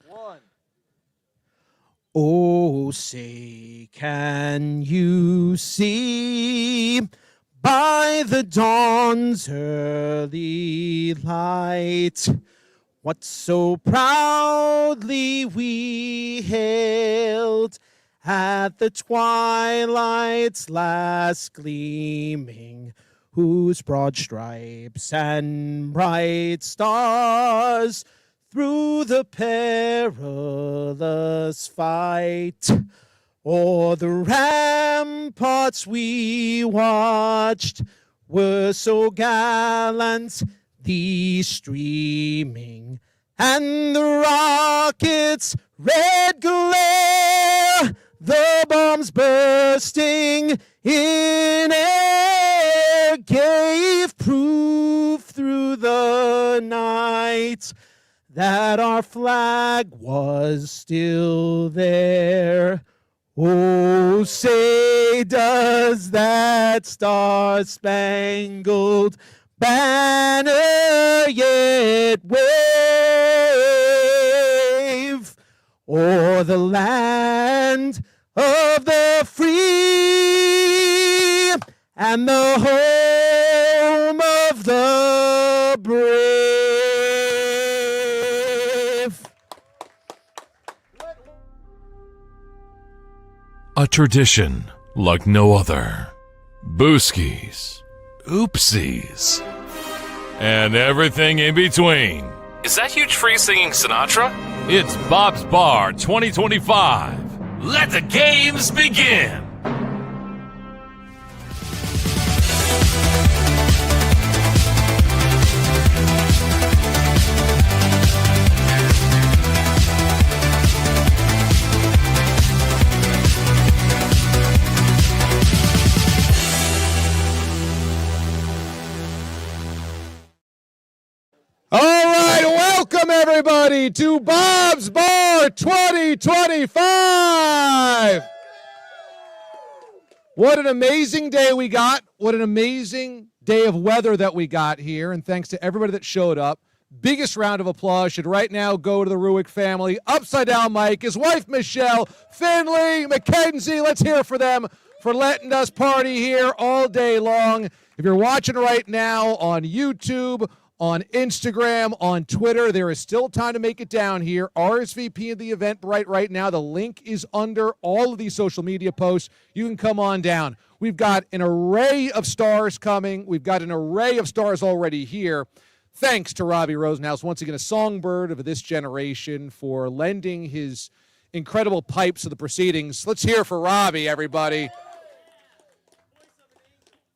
One. Oh, say, can you see by the dawn's early light what so proudly we hailed at the twilight's last gleaming, whose broad stripes and bright stars through the perilous fight o'er the ramparts we watched were so gallantly streaming, and the rockets' red glare, the bombs bursting in air, gave proof through the night that our flag was still there. Oh, say, does that star-spangled banner yet wave o'er the land of the free and the home of the brave? A tradition like no other. Booskies, oopsies, and everything in between. Is that huge free singing Sinatra? It's Bob's Bar 2025. Let the games begin. All right, welcome everybody to Bob's Bar 2025. What an amazing day we got. What an amazing day of weather that we got here. And thanks to everybody that showed up. Biggest round of applause should right now go to the Ruick family. Upside Down Mike, his wife Michelle, Finley, Mackenzie. Let's hear for them for letting us party here all day long. If you're watching right now on YouTube, on Instagram, on Twitter, there is still time to make it down here. RSVP of the event right now. The link is under all of these social media posts. You can come on down. We've got an array of stars coming. We've got an array of stars already here. Thanks to Robbie Rosenhaus, once again, a songbird of this generation, for lending his incredible pipes to the proceedings. Let's hear for Robbie, everybody.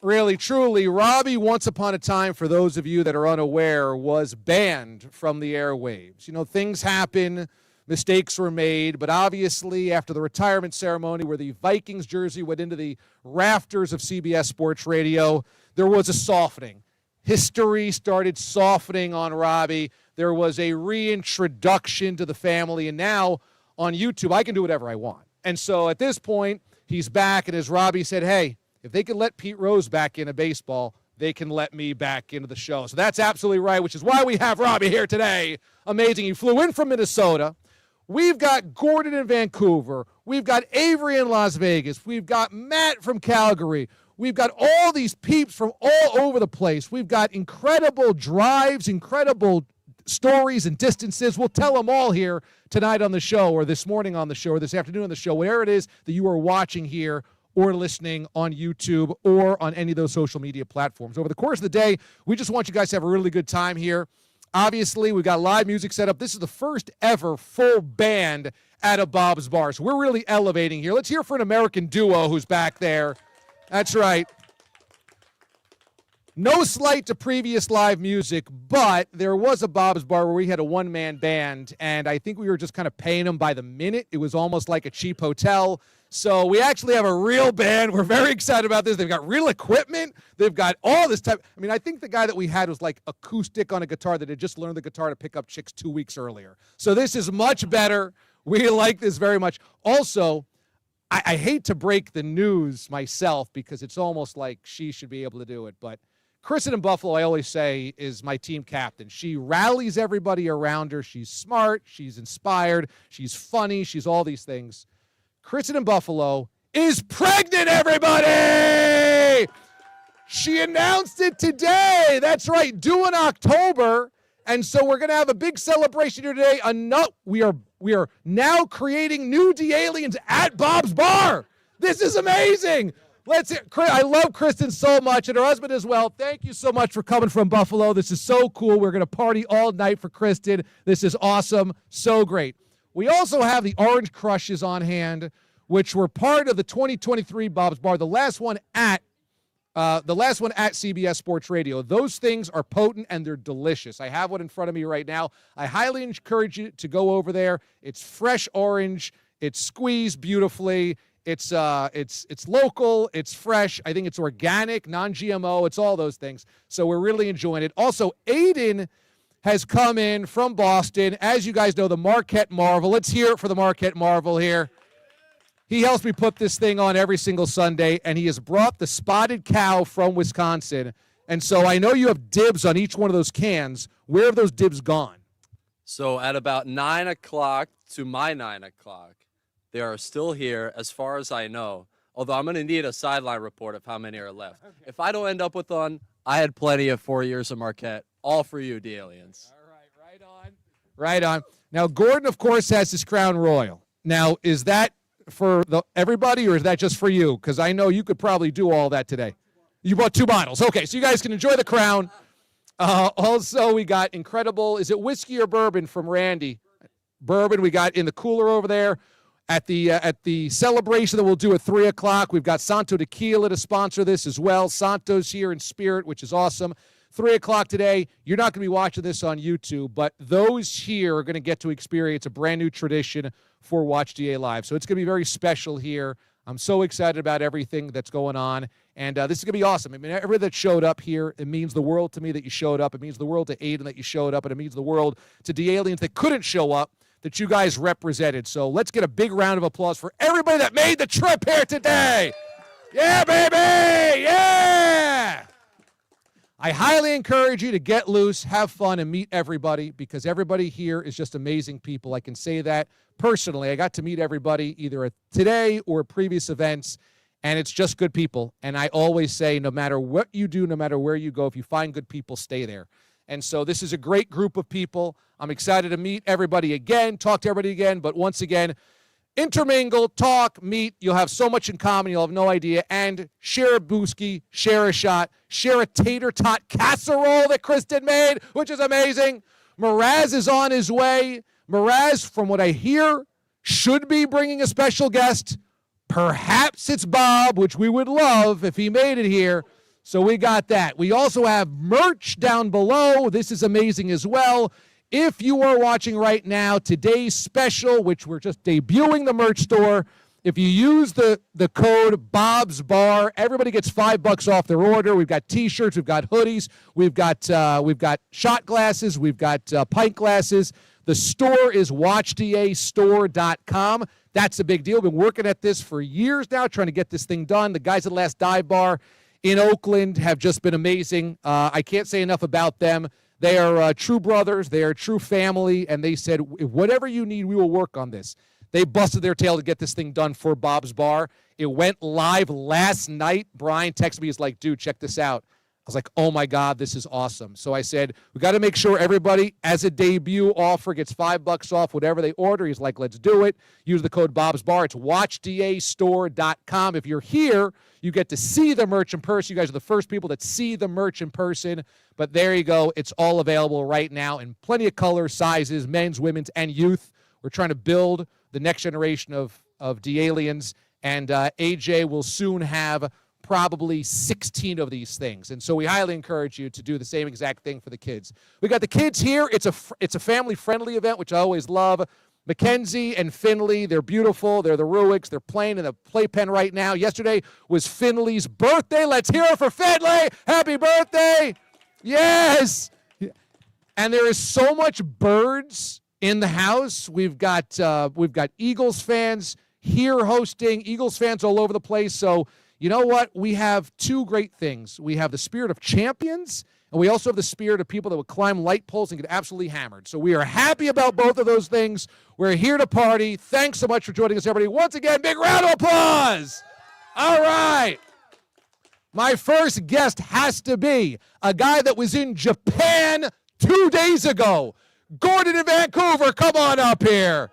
Really, truly, Robbie, once upon a time, for those of you that are unaware, was banned from the airwaves. You know, things happen, mistakes were made, but obviously after the retirement ceremony where the Vikings jersey went into the rafters of CBS Sports Radio, there was a softening. History started softening on Robbie. There was a reintroduction to the family, and now on YouTube, I can do whatever I want. And so at this point, he's back, and as Robbie said, hey, if they can let Pete Rose back into baseball, they can let me back into the show. So that's absolutely right, which is why we have Robbie here today. Amazing. He flew in from Minnesota. We've got Gordon in Vancouver. We've got Avery in Las Vegas. We've got Matt from Calgary. We've got all these peeps from all over the place. We've got incredible drives, incredible stories and distances. We'll tell them all here tonight on the show, or this morning on the show, or this afternoon on the show, whatever it is that you are watching here or listening on YouTube or on any of those social media platforms. Over the course of the day, we just want you guys to have a really good time here. Obviously, we've got live music set up. This is the first ever full band at a Bob's Bar, so we're really elevating here. Let's hear for an American duo who's back there. That's right. No slight to previous live music, but there was a Bob's Bar where we had a one-man band, and I think we were just kind of paying them by the minute. It was almost like a cheap hotel. So we actually have a real band. We're very excited about this. They've got real equipment. They've got all this type. I mean, I think the guy that we had was like acoustic on a guitar that had just learned the guitar to pick up chicks 2 weeks earlier. So this is much better. We like this very much. Also, I hate to break the news myself because it's almost like she should be able to do it, but Kristen in Buffalo, I always say, is my team captain. She rallies everybody around her. She's smart. She's inspired. She's funny. She's all these things. Kristen in Buffalo is pregnant, everybody! She announced it today. That's right, due in October. And so we're going to have a big celebration here today. We are now creating new DA-liens at Bob's Bar. This is amazing. I love Kristen so much, and her husband as well. Thank you so much for coming from Buffalo. This is so cool. We're going to party all night for Kristen. This is awesome. So great. We also have the Orange Crushes on hand, which were part of the 2023 Bob's Bar, the last one at CBS Sports Radio. Those things are potent and they're delicious. I have one in front of me right now. I highly encourage you to go over there. It's fresh orange. It's squeezed beautifully. It's local. It's fresh. I think it's organic, non-GMO. It's all those things. So we're really enjoying it. Also, Aiden has come in from Boston. As you guys know, the Marquette Marvel. Let's hear it for the Marquette Marvel here. He helps me put this thing on every single Sunday, and he has brought the Spotted Cow from Wisconsin. And so I know you have dibs on each one of those cans. Where have those dibs gone? So at about 9 o'clock to my 9 o'clock, they are still here as far as I know, although I'm going to need a sideline report of how many are left. Okay. If I don't end up with one, I had plenty of 4 years of Marquette. All for you, DA-liens. All right, right on. Right on. Now, Gordon, of course, has his Crown Royal. Now, is that for everybody, or is that just for you? Because I know you could probably do all that today. You bought 2 bottles. Okay, so you guys can enjoy the Crown. Also, we got incredible, is it whiskey or bourbon from Randy? Bourbon we got in the cooler over there. At the celebration that we'll do at 3 o'clock, we've got Santo Tequila to sponsor this as well. Santo's here in spirit, which is awesome. 3 o'clock today, you're not going to be watching this on YouTube, but those here are going to get to experience a brand new tradition for Watch DA Live. So it's going to be very special here. I'm so excited about everything that's going on, and this is going to be awesome. I mean, everybody that showed up here, it means the world to me that you showed up. It means the world to Aiden that you showed up, and it means the world to DA-liens that couldn't show up, that you guys represented. So let's get a big round of applause for everybody that made the trip here today. Yeah, baby! Yeah! I highly encourage you to get loose, have fun, and meet everybody, because everybody here is just amazing people. I can say that personally. I got to meet everybody either at today or previous events, and it's just good people. And I always say, no matter what you do, no matter where you go, if you find good people, stay there. And so this is a great group of people. I'm excited to meet everybody again, talk to everybody again, but once again, intermingle, talk, meet. You'll have so much in common, you'll have no idea. And share a booski, share a shot, share a tater tot casserole that Kristen made, which is amazing. Mraz is on his way. Mraz, from what I hear, should be bringing a special guest. Perhaps it's Bob, which we would love if he made it here. So we got that. We also have merch down below. This is amazing as well. If you are watching right now, today's special, which we're just debuting the merch store, if you use the code Bob's Bar, everybody gets $5 off their order. We've got T-shirts, we've got hoodies, we've got shot glasses, we've got pint glasses. The store is watchdastore.com. That's a big deal. We've been working at this for years now, trying to get this thing done. The guys at Last Dive Bar in Oakland have just been amazing. I can't say enough about them. They are true brothers. They are true family, and they said, whatever you need, we will work on this. They busted their tail to get this thing done for Bob's Bar. It went live last night. Brian texted me. He's like, dude, check this out. I was like, oh, my God, this is awesome. So I said, we got to make sure everybody, as a debut offer, gets $5 off whatever they order. He's like, let's do it. Use the code Bob's Bar. It's watchdastore.com. If you're here, you get to see the merch in person. You guys are the first people that see the merch in person. But there you go. It's all available right now in plenty of colors, sizes, men's, women's, and youth. We're trying to build the next generation of DA-liens. And AJ will soon have probably 16 of these things. And so we highly encourage you to do the same exact thing for the kids. We got the kids here. It's a family-friendly event, which I always love. Mackenzie and Finley, they're beautiful. They're the Ruicks. They're playing in the playpen right now. Yesterday was Finley's birthday. Let's hear it for Finley. Happy birthday. Yes. And there is so much birds in the house. We've got Eagles fans here hosting, Eagles fans all over the place. So You know what? We have two great things. We have the spirit of champions, and we also have the spirit of people that would climb light poles and get absolutely hammered. So we are happy about both of those things. We're here to party. Thanks so much for joining us, everybody. Once again, big round of applause. All right. My first guest has to be a guy that was in Japan 2 days ago. Gordon in Vancouver, come on up here.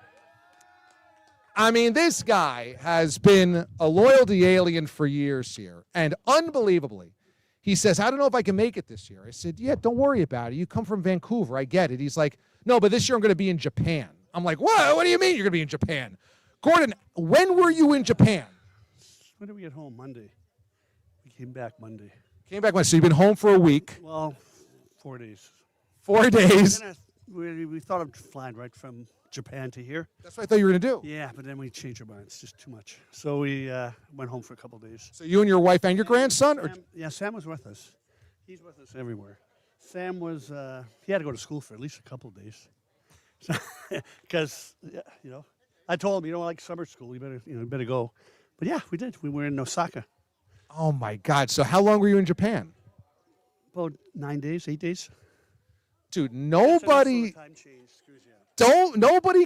I mean, this guy has been a loyal DA-lien for years here. And unbelievably, he says, I don't know if I can make it this year. I said, yeah, don't worry about it. You come from Vancouver. I get it. He's like, no, but this year I'm going to be in Japan. I'm like, what? What do you mean you're going to be in Japan? Gordon, when were you in Japan? When did we get home? Monday. We came back Monday. Came back Monday. So you've been home for a week. Well, 4 days. 4 days. We thought of flying right from Japan to here. That's what I thought you were going to do. Yeah, but then we changed our minds. Just too much. So we went home for a couple of days. So you and your wife and your grandson? Or? Sam was with us. He's with us everywhere. Sam was, he had to go to school for at least a couple of days. Because, I told him, like summer school, you better go. But yeah, we did. We were in Osaka. Oh, my God. So how long were you in Japan? About 9 days, 8 days. Dude, nobody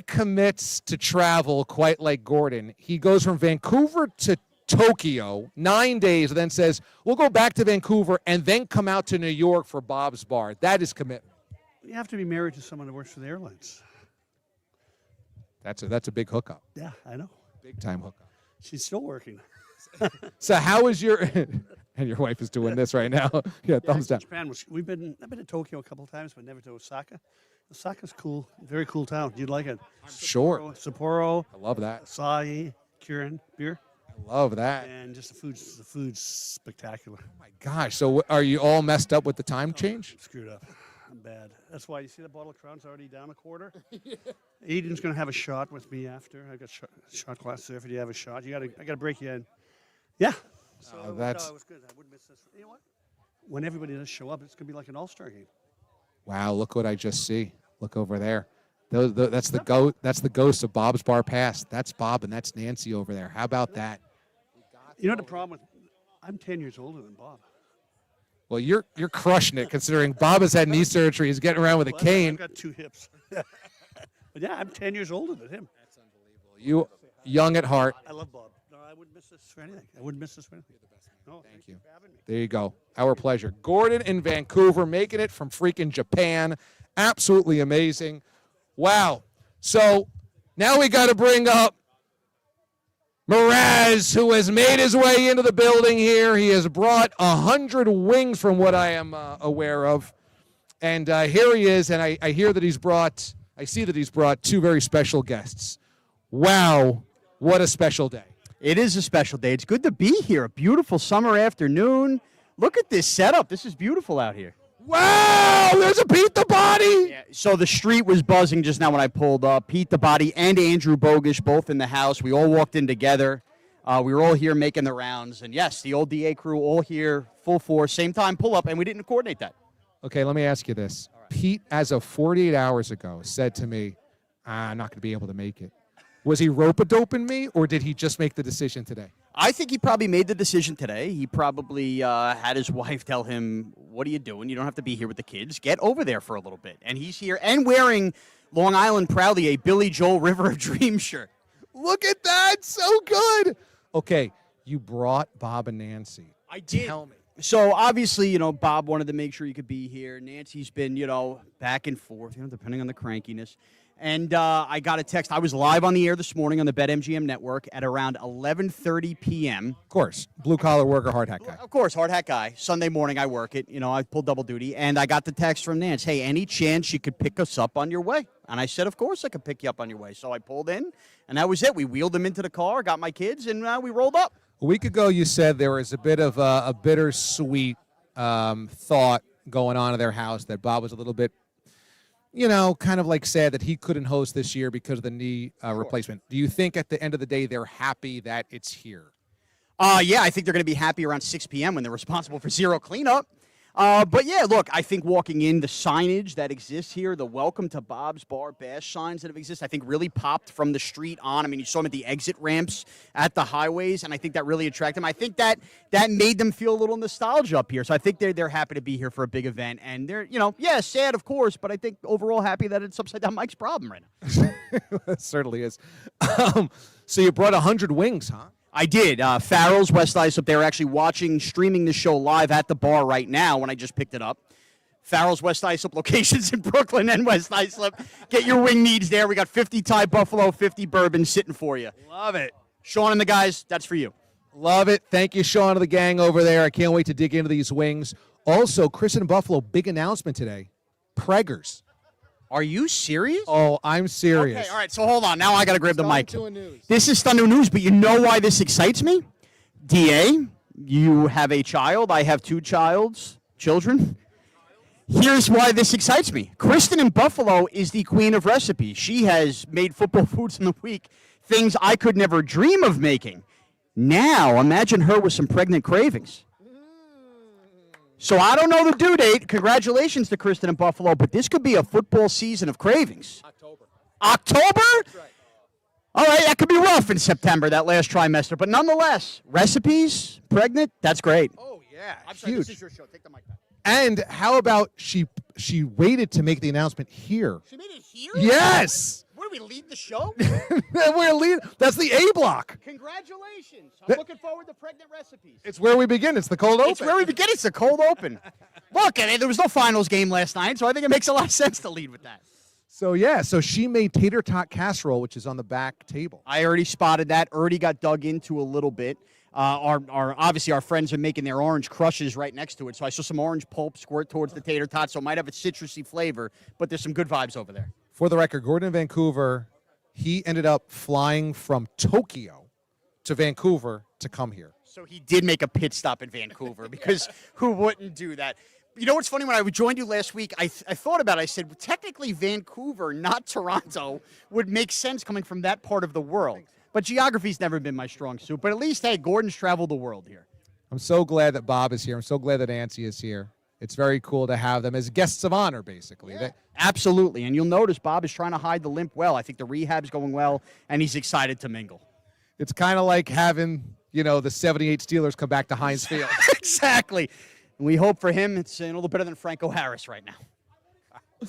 commits to travel quite like Gordon. He goes from Vancouver to Tokyo, 9 days, and then says, we'll go back to Vancouver and then come out to New York for Bob's Bar. That is commitment. You have to be married to someone that works for the airlines. That's a big hookup. Yeah, I know. Big time hookup. She's still working. So how is your and your wife is doing this right now? Yeah, thumbs down. Japan I've been to Tokyo a couple of times, but never to Osaka. Osaka's cool, very cool town. You'd like it. Sure. Sapporo. I love that. Asahi, Kirin beer. I love that. And just the food's spectacular. Oh my gosh. So are you all messed up with the time change? I'm screwed up. I'm bad. That's why you see the bottle of Crown's already down a quarter. Aiden's gonna have a shot with me after. I got shot glass there. If you have a shot, I gotta break you in. Yeah. So Oh, it was good. I wouldn't miss this. You know what? When everybody does show up, it's gonna be like an all-star game. Wow, look what I just see. Look over there. That's the ghost of Bob's Bar Past. That's Bob and that's Nancy over there. How about that? You know the problem with I'm 10 years older than Bob. Well, you're crushing it considering Bob has had knee surgery. He's getting around with a cane. I've got 2 hips. But yeah, I'm 10 years older than him. That's unbelievable. You young at heart. I love Bob. No, I wouldn't miss this for anything. I wouldn't miss this for anything. No, Thank you. for having me. There you go. Our pleasure. Gordon in Vancouver making it from freaking Japan. Absolutely amazing. Wow. So now we got to bring up Mraz, who has made his way into the building here. He has brought 100 wings from what I am aware of. And here he is, and I see that he's brought 2 very special guests. Wow, what a special day. It is a special day. It's good to be here. A beautiful summer afternoon. Look at this setup. This is beautiful out here. Wow, there's a Pete the Body. Yeah, so the street was buzzing just now when I pulled up. Pete the Body and Andrew Bogusch both in the house. We all walked in together. We were all here making the rounds. And, yes, the old DA crew all here, full force, same time pull up, and we didn't coordinate that. Okay, let me ask you this. Right. Pete, as of 48 hours ago, said to me, I'm not going to be able to make it. Was he rope-a-doping me, or did he just make the decision today? I think he probably made the decision today. He probably had his wife tell him, what are you doing? You don't have to be here with the kids. Get over there for a little bit. And he's here and wearing Long Island proudly a Billy Joel River of Dreams shirt. Look at that. So good. Okay, you brought Bob and Nancy. I did. Tell me. So, obviously, Bob wanted to make sure you could be here. Nancy's been, back and forth, depending on the crankiness. And I got a text. I was live on the air this morning on the BetMGM network at around 11:30 p.m. Of course. Blue-collar worker, hard hat guy. Of course, hard hat guy. Sunday morning, I work it. I pull double duty. And I got the text from Nance, hey, any chance you could pick us up on your way? And I said, of course I could pick you up on your way. So I pulled in, and that was it. We wheeled them into the car, got my kids, and we rolled up. A week ago, you said there was a bit of a bittersweet thought going on in their house, that Bob was a little bit, kind of like sad that he couldn't host this year because of the knee replacement. Do you think at the end of the day they're happy that it's here? Yeah, I think they're going to be happy around 6 p.m. when they're responsible for zero cleanup. But yeah, look, I think walking in, the signage that exists here, the welcome to Bob's Bar Bash signs that exist, I think really popped from the street on. I mean, you saw them at the exit ramps at the highways, and I think that really attracted them. I think that made them feel a little nostalgia up here. So I think they're happy to be here for a big event. And they're, sad, of course, but I think overall happy that it's Upside Down Mike's problem right now. It certainly is. So you brought 100 wings, huh? I did. Farrell's, West Islip, they're actually streaming the show live at the bar right now when I just picked it up. Farrell's, West Islip locations in Brooklyn and West Islip. Get your wing needs there. We got 50 Thai Buffalo, 50 bourbon sitting for you. Love it. Sean and the guys, that's for you. Love it. Thank you, Sean, and the gang over there. I can't wait to dig into these wings. Also, Chris and Buffalo, big announcement today. Preggers. Are you serious? Oh, I'm serious. Okay, all right, so hold on. Now I got to grab the mic. News. This is Thunder News, but you know why this excites me? DA, you have a child. I have two children. Here's why this excites me. Kristen in Buffalo is the queen of recipes. She has made football foods in the week, things I could never dream of making. Now, imagine her with some pregnant cravings. So I don't know the due date. Congratulations to Kristen in Buffalo, but this could be a football season of cravings. October? That's right. All right, that could be rough in September, that last trimester. But nonetheless, recipes, pregnant, that's great. Oh, yeah. I'm sorry, huge. this is your show. Take the mic back. And how about she waited to make the announcement here? She made it here? Yes. What, do we lead the show? That's the A block. Congratulations. I'm looking forward to pregnant recipes. It's where we begin. It's the cold open. It's where we begin. It's the cold open. Look, there was no finals game last night, so I think it makes a lot of sense to lead with that. So she made tater tot casserole, which is on the back table. I already spotted that. Already got dug into a little bit. Obviously our friends are making their orange crushes right next to it, so I saw some orange pulp squirt towards the tater tot, so it might have a citrusy flavor, but there's some good vibes over there. For the record, Gordon in Vancouver, he ended up flying from Tokyo to Vancouver to come here. So he did make a pit stop in Vancouver, because who wouldn't do that? You know what's funny? When I joined you last week, I thought about it. I said, well, technically Vancouver, not Toronto, would make sense coming from that part of the world. But geography's never been my strong suit. But at least, hey, Gordon's traveled the world here. I'm so glad that Bob is here. I'm so glad that Nancy is here. It's very cool to have them as guests of honor, basically. Yeah. Absolutely. And you'll notice Bob is trying to hide the limp well. I think the rehab's going well, and he's excited to mingle. It's kind of like having, the 78 Steelers come back to Heinz Field. Exactly. And we hope for him it's a little better than Franco Harris right now.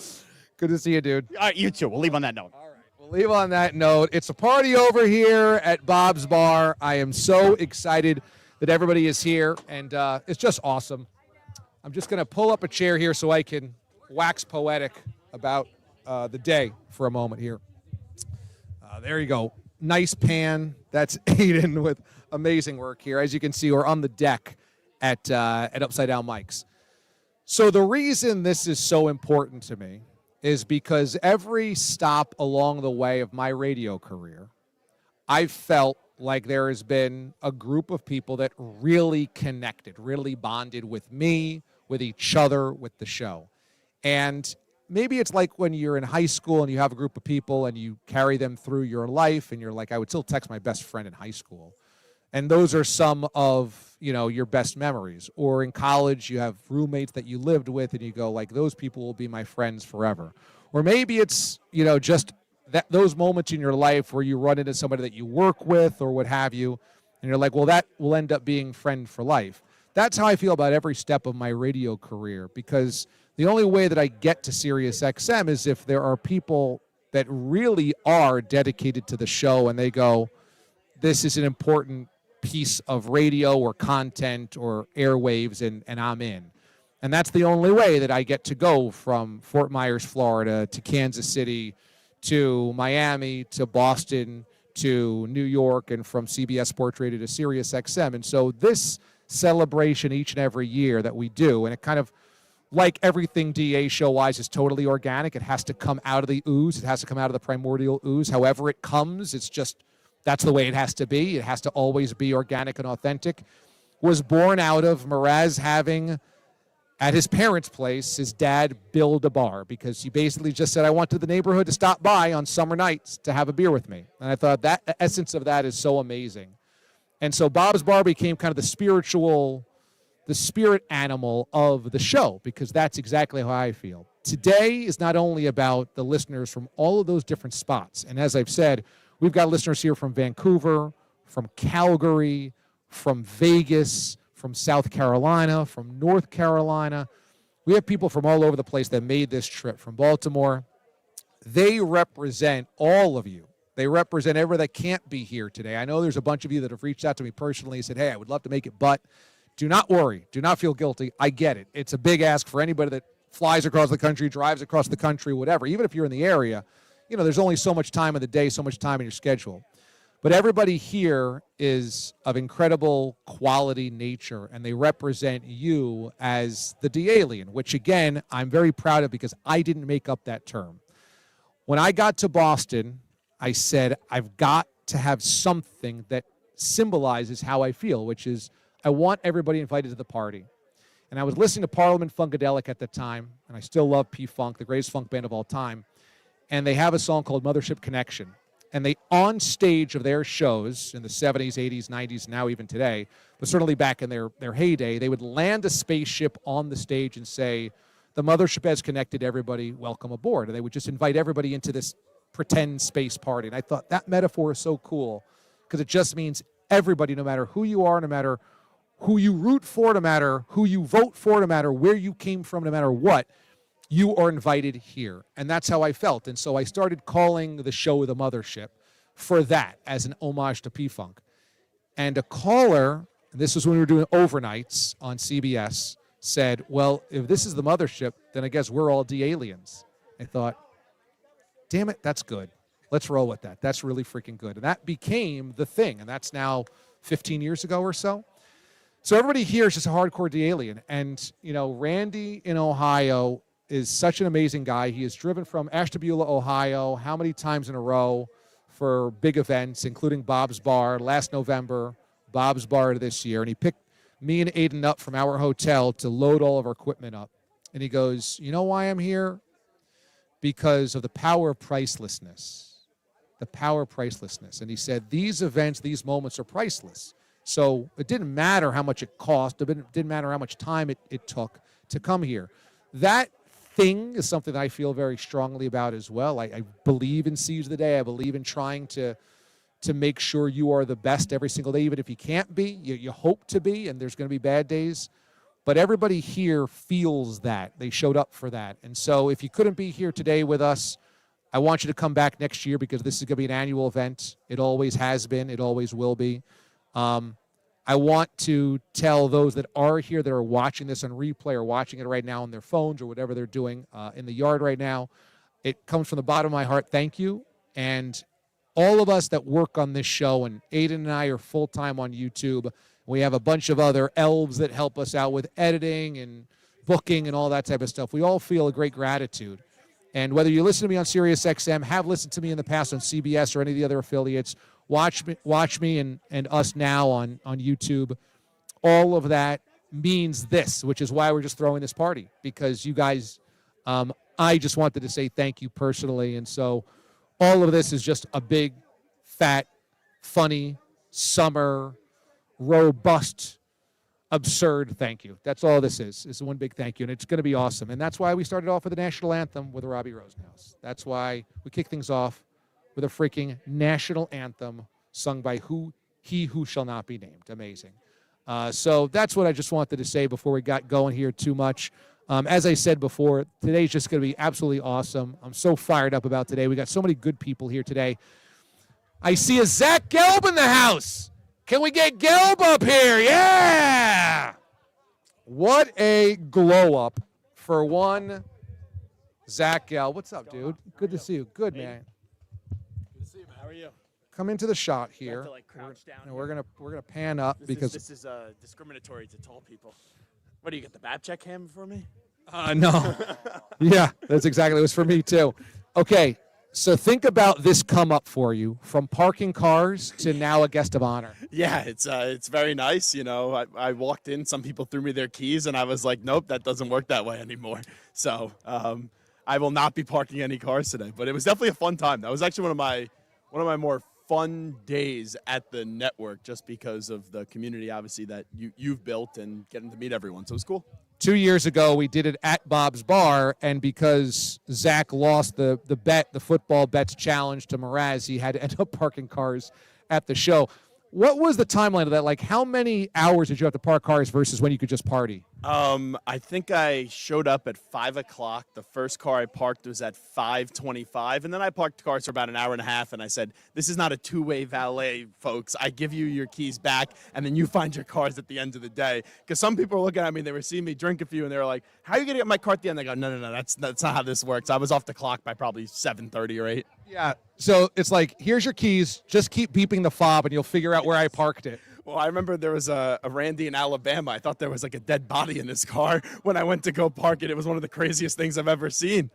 Good to see you, dude. All right, you too. We'll leave on that note. All right. We'll leave on that note. It's a party over here at Bob's Bar. I am so excited that everybody is here, and it's just awesome. I'm just going to pull up a chair here so I can wax poetic about the day for a moment here. There you go. Nice pan. That's Aiden with amazing work here. As you can see, we're on the deck at Upside Down Mike's. So the reason this is so important to me is because every stop along the way of my radio career, I've felt like there has been a group of people that really connected, really bonded with me, with each other, with the show. And maybe it's like when you're in high school and you have a group of people and you carry them through your life and you're like, I would still text my best friend in high school. And those are some of, your best memories. Or in college, you have roommates that you lived with and you go like, those people will be my friends forever. Or maybe it's, just those moments in your life where you run into somebody that you work with or what have you. And you're like, well, that will end up being friend for life. That's how I feel about every step of my radio career, because the only way that I get to Sirius XM is if there are people that really are dedicated to the show and they go, this is an important piece of radio or content or airwaves, and I'm in. And that's the only way that I get to go from Fort Myers, Florida, to Kansas City, to Miami, to Boston, to New York, and from CBS Sports Radio to Sirius XM. And so this celebration each and every year that we do, and it kind of, like everything DA show-wise, is totally organic. It has to come out of the ooze. It has to come out of the primordial ooze. However it comes, it's just, that's the way it has to be. It has to always be organic and authentic. Was born out of Mraz having, at his parents' place, his dad build a bar, because he basically just said, I want to the neighborhood to stop by on summer nights to have a beer with me. And I thought that essence of that is so amazing. And so Bob's Bar became kind of the spiritual the spirit animal of the show, because that's exactly how I feel. Today is not only about the listeners from all of those different spots. And as I've said, we've got listeners here from Vancouver, from Calgary, from Vegas, from South Carolina, from North Carolina. We have people from all over the place that made this trip, from Baltimore. They represent all of you. They represent everyone that can't be here today. I know there's a bunch of you that have reached out to me personally and said, hey, I would love to make it, but do not worry. Do not feel guilty. I get it. It's a big ask for anybody that flies across the country, drives across the country, whatever. Even if you're in the area, you know, there's only so much time in the day, so much time in your schedule. But everybody here is of incredible quality nature, and they represent you as the DA-lien, which, again, I'm very proud of because I didn't make up that term. When I got to Boston, I said, I've got to have something that symbolizes how I feel, which is I want everybody invited to the party. And I was listening to Parliament Funkadelic at the time, and I still love P-Funk, the greatest funk band of all time. And they have a song called Mothership Connection. And they, on stage of their shows in the 70s, 80s, 90s, now even today, but certainly back in their heyday, they would land a spaceship on the stage and say, the mothership has connected everybody, welcome aboard. And they would just invite everybody into this pretend space party. And I thought that metaphor is so cool because it just means everybody, no matter who you are, no matter who you root for, no matter who you vote for, no matter where you came from, no matter what, you are invited here. And that's how I felt. And so I started calling the show The Mothership for that, as an homage to P-Funk. And a caller, this was when we were doing overnights on CBS, said, well, if this is The Mothership, then I guess we're all DA-liens. I thought, damn it, that's good. Let's roll with that. That's really freaking good. And that became the thing. And that's now 15 years ago or so. So everybody here is just a hardcore DA-lien. And, you know, Randy in Ohio is such an amazing guy. He has driven from Ashtabula, Ohio, how many times in a row for big events, including Bob's Bar last November, Bob's Bar this year. And he picked me and Aiden up from our hotel to load all of our equipment up. And he goes, you know why I'm here? Because of the power of pricelessness. The power of pricelessness. And he said, these events, these moments are priceless. So it didn't matter how much it cost. It didn't matter how much time it took to come here. That thing is something that I feel very strongly about as well. I believe in Seize the Day. I believe in trying to make sure you are the best every single day, even if you can't be. You hope to be, and there's going to be bad days. But everybody here feels that. They showed up for that. And so if you couldn't be here today with us, I want you to come back next year because this is going to be an annual event. It always has been. It always will be. I want to tell those that are here that are watching this on replay or watching it right now on their phones or whatever they're doing in the yard right now, it comes from the bottom of my heart. Thank you. And all of us that work on this show, and Aiden and I are full-time on YouTube. We have a bunch of other elves that help us out with editing and booking and all that type of stuff. We all feel a great gratitude. And whether you listen to me on SiriusXM, have listened to me in the past on CBS or any of the other affiliates, watch me and us now on YouTube, all of that means this, which is why we're just throwing this party, because you guys, I just wanted to say thank you personally. And so all of this is just a big, fat, funny, summer, robust, absurd thank you. That's all this is. It's one big thank you, and it's going to be awesome. And that's why we started off with the national anthem with Robbie Rosenhaus. That's why we kick things off with a freaking national anthem sung by He Who Shall Not Be Named. Amazing. So that's what I just wanted to say before we got going here too much. As I said before, today's just going to be absolutely awesome. I'm so fired up about today. We got so many good people here today. I see a Zach Gelb in the house. Can we get Gelb up here? Yeah! What a glow-up for one Zach Gelb. What's up, dude? Good to see you. Good, man. Good to see you, man. How are you? Come into the shot here. To, like, crouch down and we're gonna pan up because this is discriminatory to tall people. What do you get, the Babchik cam for me? No. Yeah, that's exactly. It was for me too. Okay, so think about this come up for you from parking cars to now a guest of honor. Yeah, it's very nice. You know, I walked in, some people threw me their keys, and I was like, nope, that doesn't work that way anymore. So I will not be parking any cars today. But it was definitely a fun time. That was actually one of my more fun days at the network just because of the community, obviously, that you've built and getting to meet everyone. So it was cool. 2 years ago, we did it at Bob's Bar, and because Zach lost the football bets challenge to Mraz, he had to end up parking cars at the show. What was the timeline of that? Like, how many hours did you have to park cars versus when you could just party? I think I showed up at 5 o'clock. The first car I parked was at 5:25, and then I parked cars for about an hour and a half, and I said, this is not a two-way valet, folks. I give you your keys back, and then you find your cars at the end of the day. Because some people were looking at me, they were seeing me drink a few, and they were like, how are you going to get my car at the end? They go, no, that's not how this works. I was off the clock by probably 7:30 or 8. Yeah, so it's like, here's your keys. Just keep beeping the fob, and you'll figure out where I parked it. Well, I remember there was a Randy in Alabama. I thought there was like a dead body in his car when I went to go park it. It was one of the craziest things I've ever seen.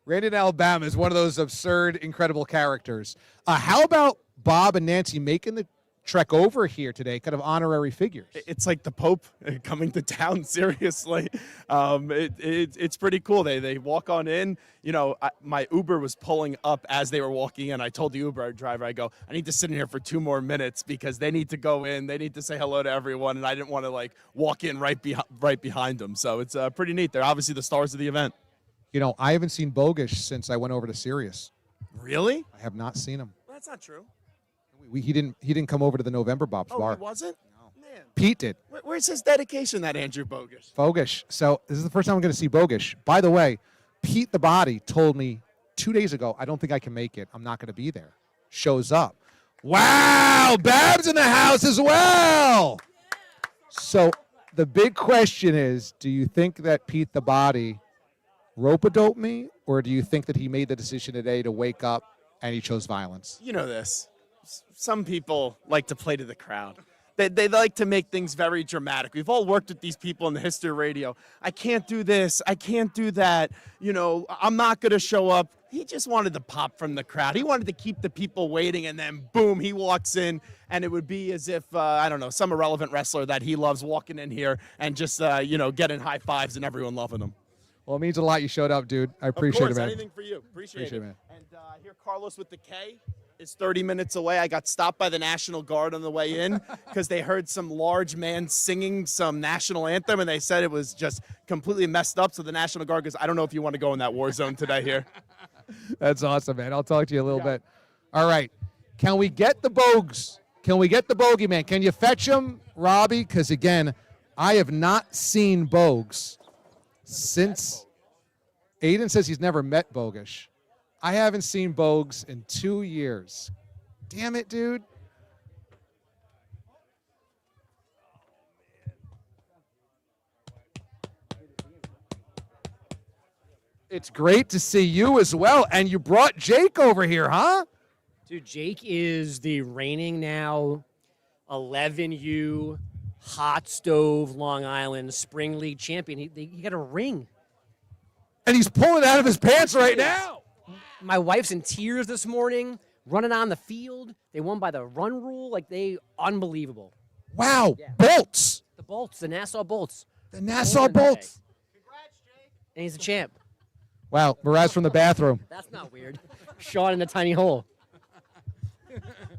Randy in Alabama is one of those absurd, incredible characters. How about Bob and Nancy making the trek over here today, kind of honorary figures? It's like the Pope coming to town, seriously. It's pretty cool. They walk on in. You know, my Uber was pulling up as they were walking in. I told the Uber driver, I go, I need to sit in here for 2 more minutes because they need to go in. They need to say hello to everyone, and I didn't want to, like, walk in right behind them. So it's pretty neat. They're obviously the stars of the event. You know, I haven't seen Bogusch since I went over to Sirius. Really? I have not seen him. That's not true. He didn't come over to the November Bob's Bar. Oh, he wasn't? No. Man. Pete did. Where's his dedication, that Andrew Bogusch? Bogusch. So this is the first time I'm going to see Bogusch. By the way, Pete the Body told me 2 days ago, I don't think I can make it. I'm not going to be there. Shows up. Wow, Bab's in the house as well. So the big question is, do you think that Pete the Body rope-a-dope me, or do you think that he made the decision today to wake up and he chose violence? You know this. Some people like to play to the crowd. They like to make things very dramatic. We've all worked with these people in the history of radio. I can't do this. I can't do that. You know, I'm not going to show up. He just wanted to pop from the crowd. He wanted to keep the people waiting, and then, boom, he walks in, and it would be as if, I don't know, some irrelevant wrestler that he loves walking in here and just, getting high fives and everyone loving him. Well, it means a lot you showed up, dude. I appreciate it, man. Anything for you. Appreciate it, man. And here, Carlos with the K is 30 minutes away. I got stopped by the National Guard on the way in because they heard some large man singing some national anthem, and they said it was just completely messed up. So the National Guard goes, I don't know if you want to go in that war zone today here. That's awesome, man. I'll talk to you a little bit. All right. Can we get the Bogues? Can we get the bogeyman? Can you fetch him, Robbie? Because, again, I have not seen Bogues since Aiden says he's never met Bogusch. I haven't seen Bogues in 2 years. Damn it, dude. It's great to see you as well. And you brought Jake over here, huh? Dude, Jake is the reigning now 11U Hot Stove Long Island Spring League champion. He got a ring. And he's pulling it out of his pants right now. My wife's in tears this morning, running on the field. They won by the run rule. Unbelievable. Wow, Yeah. Bolts. The Bolts, the Nassau Bolts. The Nassau Won today. Bolts. Congrats, Jake. And he's a champ. Wow, Mraz from the bathroom. That's not weird. Shot in a tiny hole.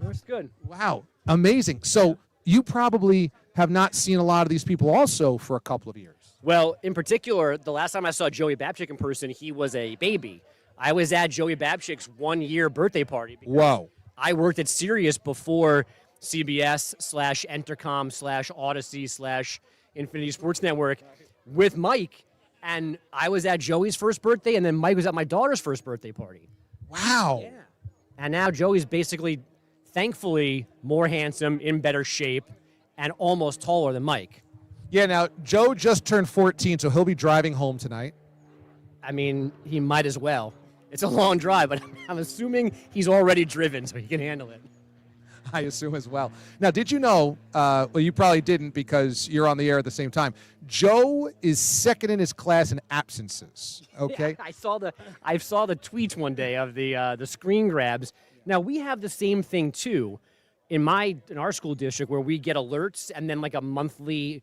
That's good. Wow, amazing. So you probably have not seen a lot of these people also for a couple of years. Well, in particular, the last time I saw Joey Babchik in person, he was a baby. I was at Joey Babchik's 1-year birthday party. Whoa. I worked at Sirius before CBS/Entercom/Odyssey/Infinity Sports Network with Mike. And I was at Joey's first birthday, and then Mike was at my daughter's first birthday party. Wow. Yeah. And now Joey's basically, thankfully, more handsome, in better shape, and almost taller than Mike. Yeah, now, Joe just turned 14, so he'll be driving home tonight. I mean, he might as well. It's a long drive, but I'm assuming he's already driven, so he can handle it. I assume as well. Now, did you know, well, you probably didn't because you're on the air at the same time, Joe is second in his class in absences, okay? Yeah, I saw the tweets one day of the screen grabs. Now, we have the same thing, too, in our school district where we get alerts and then like a monthly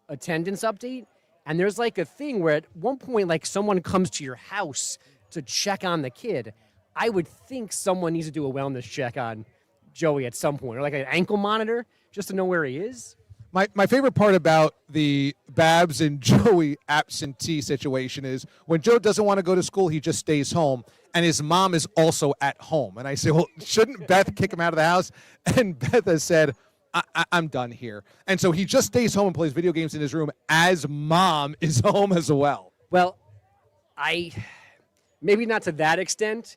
attendance update. And there's like a thing where at one point, like someone comes to your house to check on the kid. I would think someone needs to do a wellness check on Joey at some point, or like an ankle monitor, just to know where he is. My favorite part about the Babs and Joey absentee situation is when Joe doesn't want to go to school, he just stays home, and his mom is also at home. And I say, well, shouldn't Beth kick him out of the house? And Beth has said, I'm done here. And so he just stays home and plays video games in his room as mom is home as well. Well, maybe not to that extent,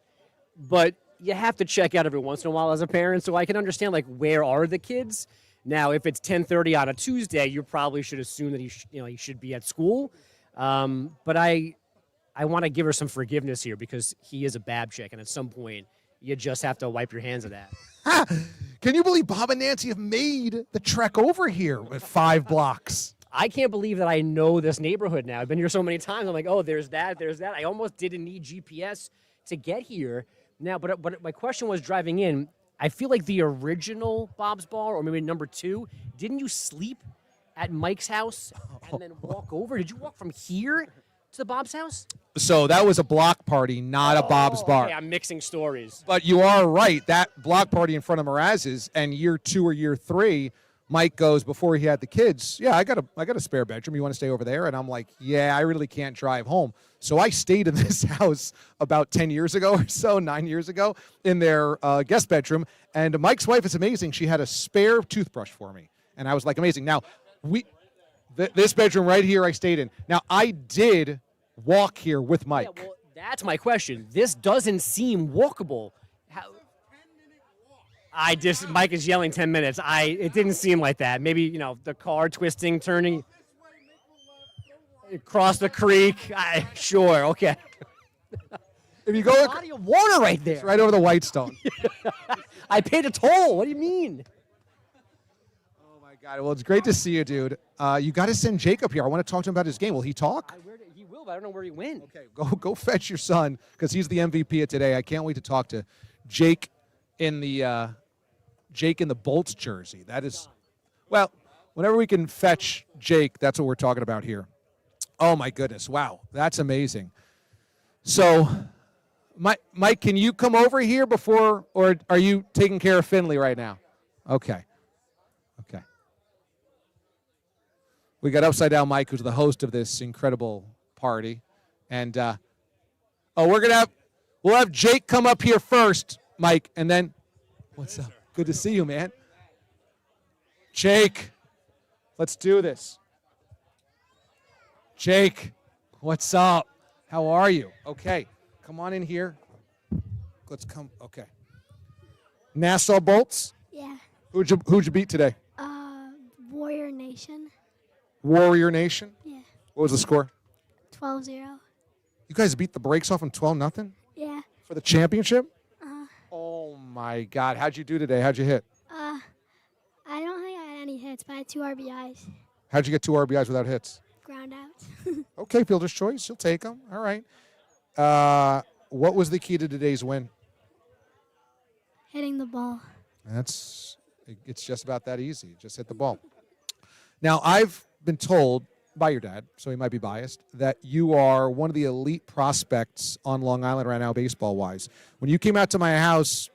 but you have to check out every once in a while as a parent, so I can understand, like, where are the kids? Now, if it's 10:30 on a Tuesday, you probably should assume that he should be at school. But I want to give her some forgiveness here because he is a Babchik, and at some point, you just have to wipe your hands of that. Can you believe Bob and Nancy have made the trek over here with 5 blocks? I can't believe that I know this neighborhood now. I've been here so many times. I'm like, oh, there's that. I almost didn't need GPS to get here. Now, but my question was driving in, I feel like the original Bob's Bar, or maybe number 2, didn't you sleep at Mike's house and then walk over? Did you walk from here to the Bob's house? So that was a block party, not a Bob's Bar. Okay, I'm mixing stories. But you are right. That block party in front of Mraz's, and year 2 or year 3, Mike goes, before he had the kids, yeah, I got a spare bedroom. You want to stay over there? And I'm like, yeah, I really can't drive home. So I stayed in this house about 10 years ago or so, 9 years ago, in their guest bedroom. And Mike's wife is amazing. She had a spare toothbrush for me. And I was like, amazing. Now, this bedroom right here I stayed in. Now, I did walk here with Mike. Yeah, well, that's my question. This doesn't seem walkable. Mike is yelling 10 minutes. It didn't seem like that. Maybe, the car twisting, turning across the creek. Sure, okay. If you go, body of water right there. It's right over the Whitestone. I paid a toll. What do you mean? Oh my God! Well, it's great to see you, dude. You got to send Jacob here. I want to talk to him about his game. Will he talk? He will, but I don't know where he went. Okay, go fetch your son because he's the MVP of today. I can't wait to talk to Jake in the Bolts jersey. That is, well, whenever we can fetch Jake, that's what we're talking about here. Oh, my goodness. Wow. That's amazing. So, Mike, can you come over here before, or are you taking care of Finley right now? Okay. We got Upside Down Mike, who's the host of this incredible party. And, we'll have Jake come up here first, Mike, and then, what's up? Good to see you, man. Jake, let's do this. Jake, what's up? How are you? Okay, come on in here. Let's come. Okay. Nassau Bolts? Yeah. Who'd you beat today? Warrior Nation. Warrior Nation? Yeah. What was the score? 12-0. You guys beat the brakes off them 12-0? Yeah. For the championship? Oh, my God. How'd you do today? How'd you hit? I don't think I had any hits, but I had 2 RBIs. How'd you get 2 RBIs without hits? Ground outs. Okay, fielder's choice. You'll take them. All right. What was the key to today's win? Hitting the ball. It's just about that easy. Just hit the ball. Now, I've been told by your dad, so he might be biased, that you are one of the elite prospects on Long Island right now, baseball-wise. When you came out to my house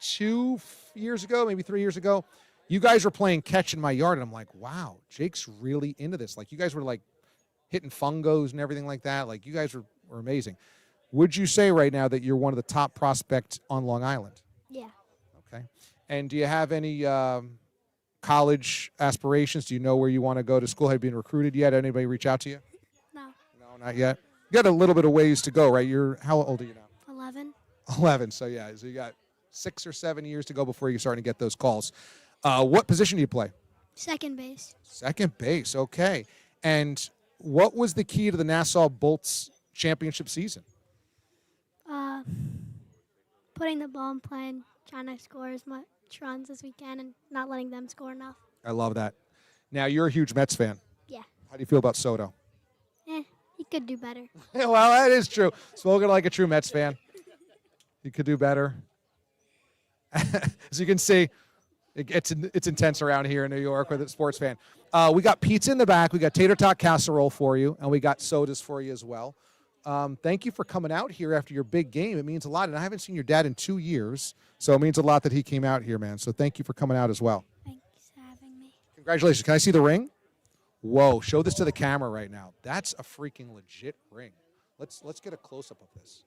2 years ago, maybe 3 years ago, you guys were playing catch in my yard, and I'm like, wow, Jake's really into this. Like, you guys were, like, hitting fungos and everything like that. Like, you guys were amazing. Would you say right now that you're one of the top prospects on Long Island? Yeah. Okay. And do you have any college aspirations? Do you know where you want to go to school? Have you been recruited yet? Anybody reach out to you? No. No, not yet. You got a little bit of ways to go, right? How old are you now? 11. 11. So you got 6 or 7 years to go before you're starting to get those calls. What position do you play? Second base. Second base. Okay. And what was the key to the Nassau Bolts championship season? Putting the ball in play and trying to score as much runs as we can and not letting them score enough. I love that. Now, you're a huge Mets fan. Yeah. How do you feel about Soto? He could do better. Well, that is true. Spoken like a true Mets fan. He could do better. As you can see, it's intense around here in New York with a sports fan. We got pizza in the back. We got tater tot casserole for you, and we got sodas for you as well. Thank you for coming out here after your big game. It means a lot. And I haven't seen your dad in 2 years, so it means a lot that he came out here, man. So thank you for coming out as well. Thanks for having me. Congratulations. Can I see the ring? Whoa, show this to the camera right now. That's a freaking legit ring. Let's get a close-up of this.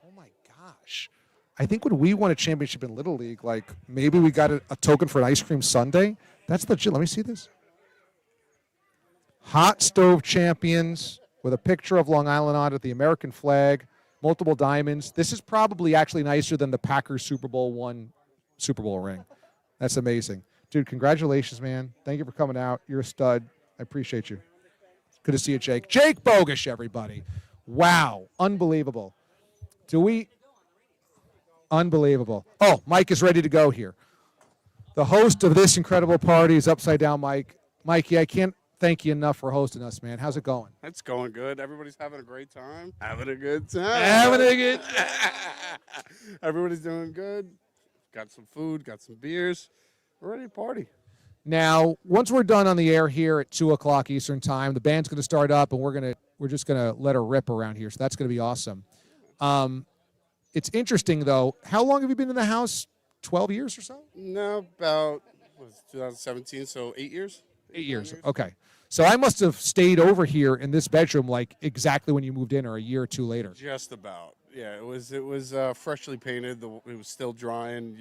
Oh, my gosh. I think when we won a championship in Little League, like maybe we got a token for an ice cream sundae. That's legit. Let me see this. Hot stove champions with a picture of Long Island on it, the American flag, multiple diamonds. This is probably actually nicer than the Packers Super Bowl ring. That's amazing. Dude, congratulations, man. Thank you for coming out. You're a stud. I appreciate you. Good to see you, Jake. Jake Bogusch, everybody. Wow. Unbelievable. Unbelievable. Oh, Mike is ready to go here. The host of this incredible party is Upside Down Mike. Mikey, I can't thank you enough for hosting us, man. How's it going? It's going good. Everybody's having a great time. Having a good time. Everybody's doing good. Got some food, got some beers. We're ready to party. Now, once we're done on the air here at 2 o'clock Eastern time, the band's going to start up, and we're just going to let her rip around here. So that's going to be awesome. It's interesting, though. How long have you been in the house? 12 years or so? No, about 2017, so 8 years. 8 years. Okay. So I must have stayed over here in this bedroom like exactly when you moved in, or a year or two later. Just about. Yeah, it was freshly painted. It was still drying.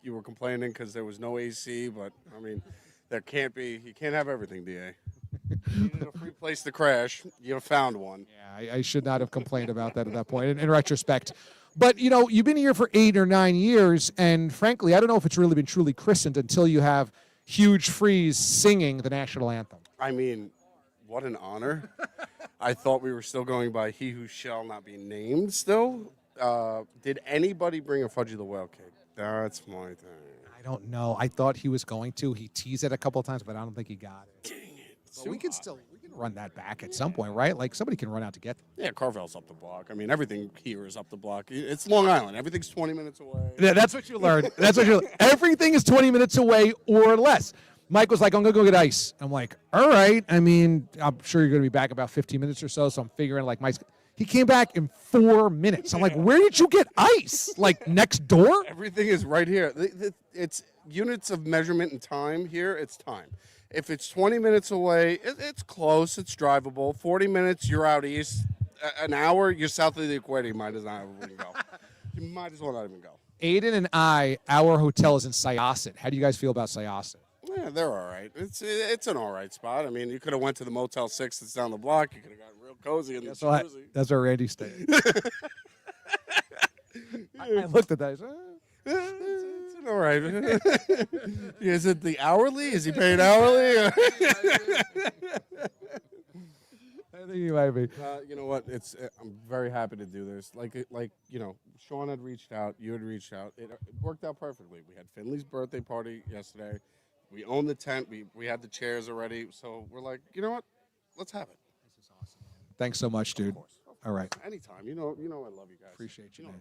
You were complaining because there was no AC, but I mean, you can't have everything, DA. You needed a free place to crash. You found one. Yeah, I should not have complained about that at that point, in retrospect. But, you've been here for 8 or 9 years, and frankly, I don't know if it's really been truly christened until you have Huge Freeze singing the national anthem. I mean, what an honor. I thought we were still going by He Who Shall Not Be Named still. Did anybody bring a Fudgy the Whale cake? That's my thing. I don't know. I thought he was going to. He teased it a couple of times, but I don't think he got it. Dang it. But we can run that back at some point, right? Like somebody can run out to get them. Yeah, Carvel's up the block. I mean, everything here is up the block. It's Long Island. Everything's 20 minutes away. Yeah, that's what you learned. Everything is 20 minutes away or less. Mike was like, I'm going to go get ice. I'm like, all right. I mean, I'm sure you're going to be back about 15 minutes or so. So I'm figuring like he came back in 4 minutes. I'm like, where did you get ice? Like next door? Everything is right here. It's units of measurement and time here. It's time. If it's 20 minutes away, it's close. It's drivable. 40 minutes, you're out east. An hour, you're south of the equator. You might as well not even go. You might as well not even go. Aiden and I, our hotel is in Syosset. How do you guys feel about Syosset? Yeah, they're all right. It's an all right spot. I mean, you could have went to the Motel 6 that's down the block. You could have gotten real cozy in the jacuzzi. That's where Randy stayed. I looked at that. I said, It's all right. Is it the hourly? Is he paid hourly? I think he might be. You know what? I'm very happy to do this. Like Sean had reached out. You had reached out. It worked out perfectly. We had Finley's birthday party yesterday. We own the tent. We had the chairs already. So we're like, you know what? Let's have it. This is awesome. Thanks so much, dude. Of course. All right. Anytime. You know I love you guys. Appreciate you, man.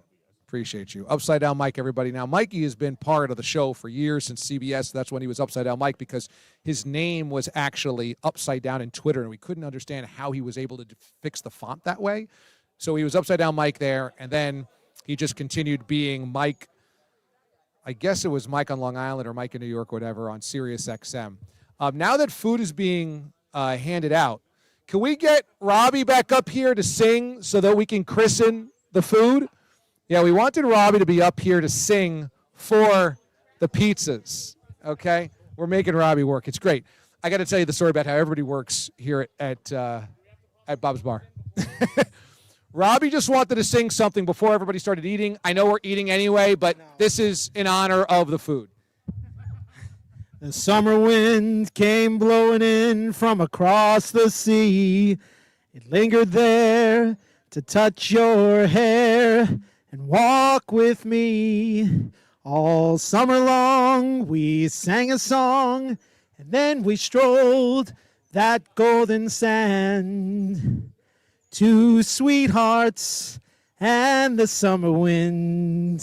Appreciate you. Upside Down Mike, everybody. Now, Mikey has been part of the show for years since CBS. That's when he was Upside Down Mike, because his name was actually upside down in Twitter, and we couldn't understand how he was able to fix the font that way. So he was Upside Down Mike there, and then he just continued being Mike. I guess it was Mike on Long Island or Mike in New York or whatever on Sirius XM. Now that food is being handed out, can we get Robbie back up here to sing so that we can christen the food? Yeah, we wanted Robbie to be up here to sing for the pizzas, okay? We're making Robbie work. It's great. I got to tell you the story about how everybody works here at Bob's Bar. Robbie just wanted to sing something before everybody started eating. I know we're eating anyway, but this is in honor of the food. The summer wind came blowing in from across the sea. It lingered there to touch your hair and walk with me. All summer long we sang a song, and then we strolled that golden sand. Two sweethearts and the summer wind.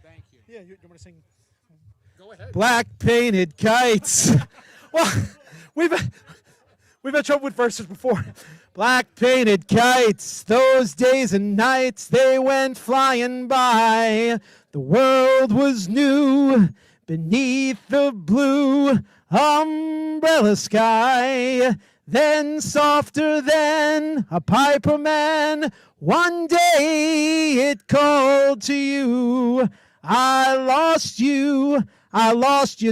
Thank you. Yeah, you want to sing? Go ahead. Black painted kites. Well, We've had trouble with verses before. Black painted kites, those days and nights, they went flying by. The world was new beneath the blue umbrella sky. Then softer than a piper man, one day it called to you. I lost you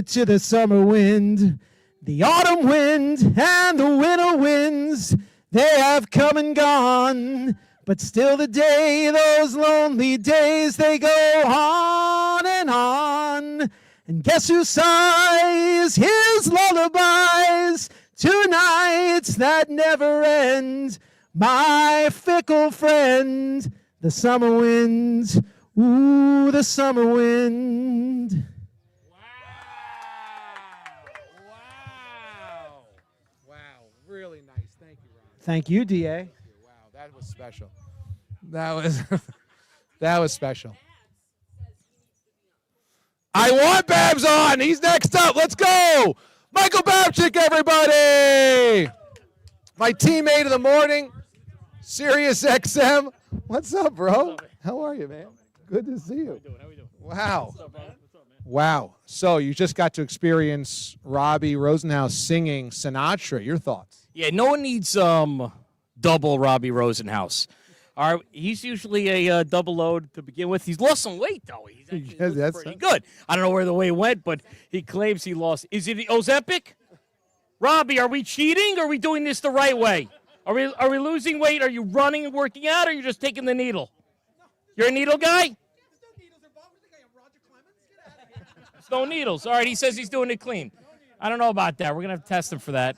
to the summer wind. The autumn wind and the winter winds, they have come and gone. But still today, those lonely days, they go on and on. And guess who sighs his lullabies to nights that never end? My fickle friend, the summer wind. Ooh, the summer wind. Wow. Really nice. Thank you, Ron. Thank you, DA. Wow, that was special. That was special. I want Babs on. He's next up. Let's go. Michael Babchik, everybody. My teammate of the morning, Sirius XM. What's up, bro? How are you, man? Good to see you. How we doing? Wow. What's up, brother? What's up, man? Wow. So you just got to experience Robbie Rosenhaus singing Sinatra. Your thoughts? Yeah, no one needs double Robbie Rosenhaus. All right, he's usually a double load to begin with. He's lost some weight, though. He's actually Yeah, that's pretty good. I don't know where the weight went, but he claims he lost. Is it the Ozempic? Robbie, are we cheating or are we doing this the right way? Are we losing weight? Are you running and working out or are you just taking the needle? You're a needle guy? There's no needles. All right, he says he's doing it clean. I don't know about that. We're going to have to test him for that.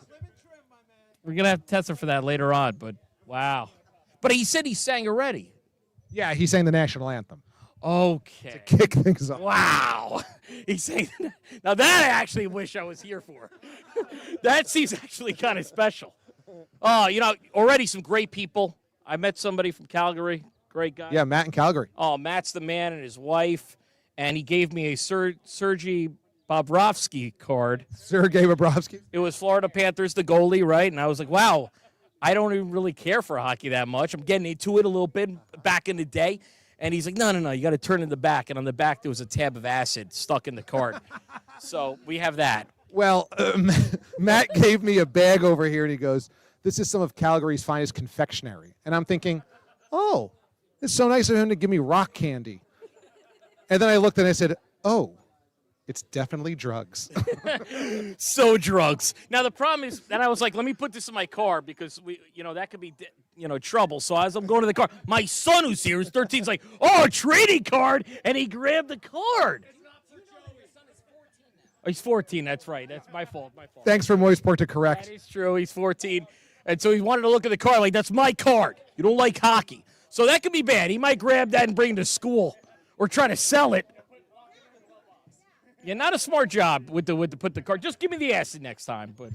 We're going to have to test him for that later on, but wow. But he said he sang already. Yeah, he sang the national anthem. Okay. To kick things off. Wow. He sang. Now that I actually wish I was here for. That seems actually kind of special. Oh, already some great people. I met somebody from Calgary. Great guy. Yeah, Matt in Calgary. Oh, Matt's the man and his wife. And he gave me a Sergei Bobrovsky card. Sergei Bobrovsky? It was Florida Panthers, the goalie, right? And I was like, wow, I don't even really care for hockey that much. I'm getting into it a little bit back in the day. And he's like, no, you got to turn in the back. And on the back, there was a tab of acid stuck in the card. So we have that. Well, Matt gave me a bag over here, and he goes, this is some of Calgary's finest confectionery. And I'm thinking, oh, it's so nice of him to give me rock candy. And then I looked and I said, oh, it's definitely drugs. So drugs. Now, the problem is, then I was like, let me put this in my car because, that could be, trouble. So as I'm going to the car, my son who's here, who's 13, is like, oh, a trading card. And he grabbed the card. Oh, he's 14. That's right. That's my fault. Thanks for Moistport to correct. That is true. He's 14. And so he wanted to look at the card like, that's my card. You don't like hockey. So that could be bad. He might grab that and bring it to school or try to sell it. Yeah, not a smart job with the put the card. Just give me the acid next time. But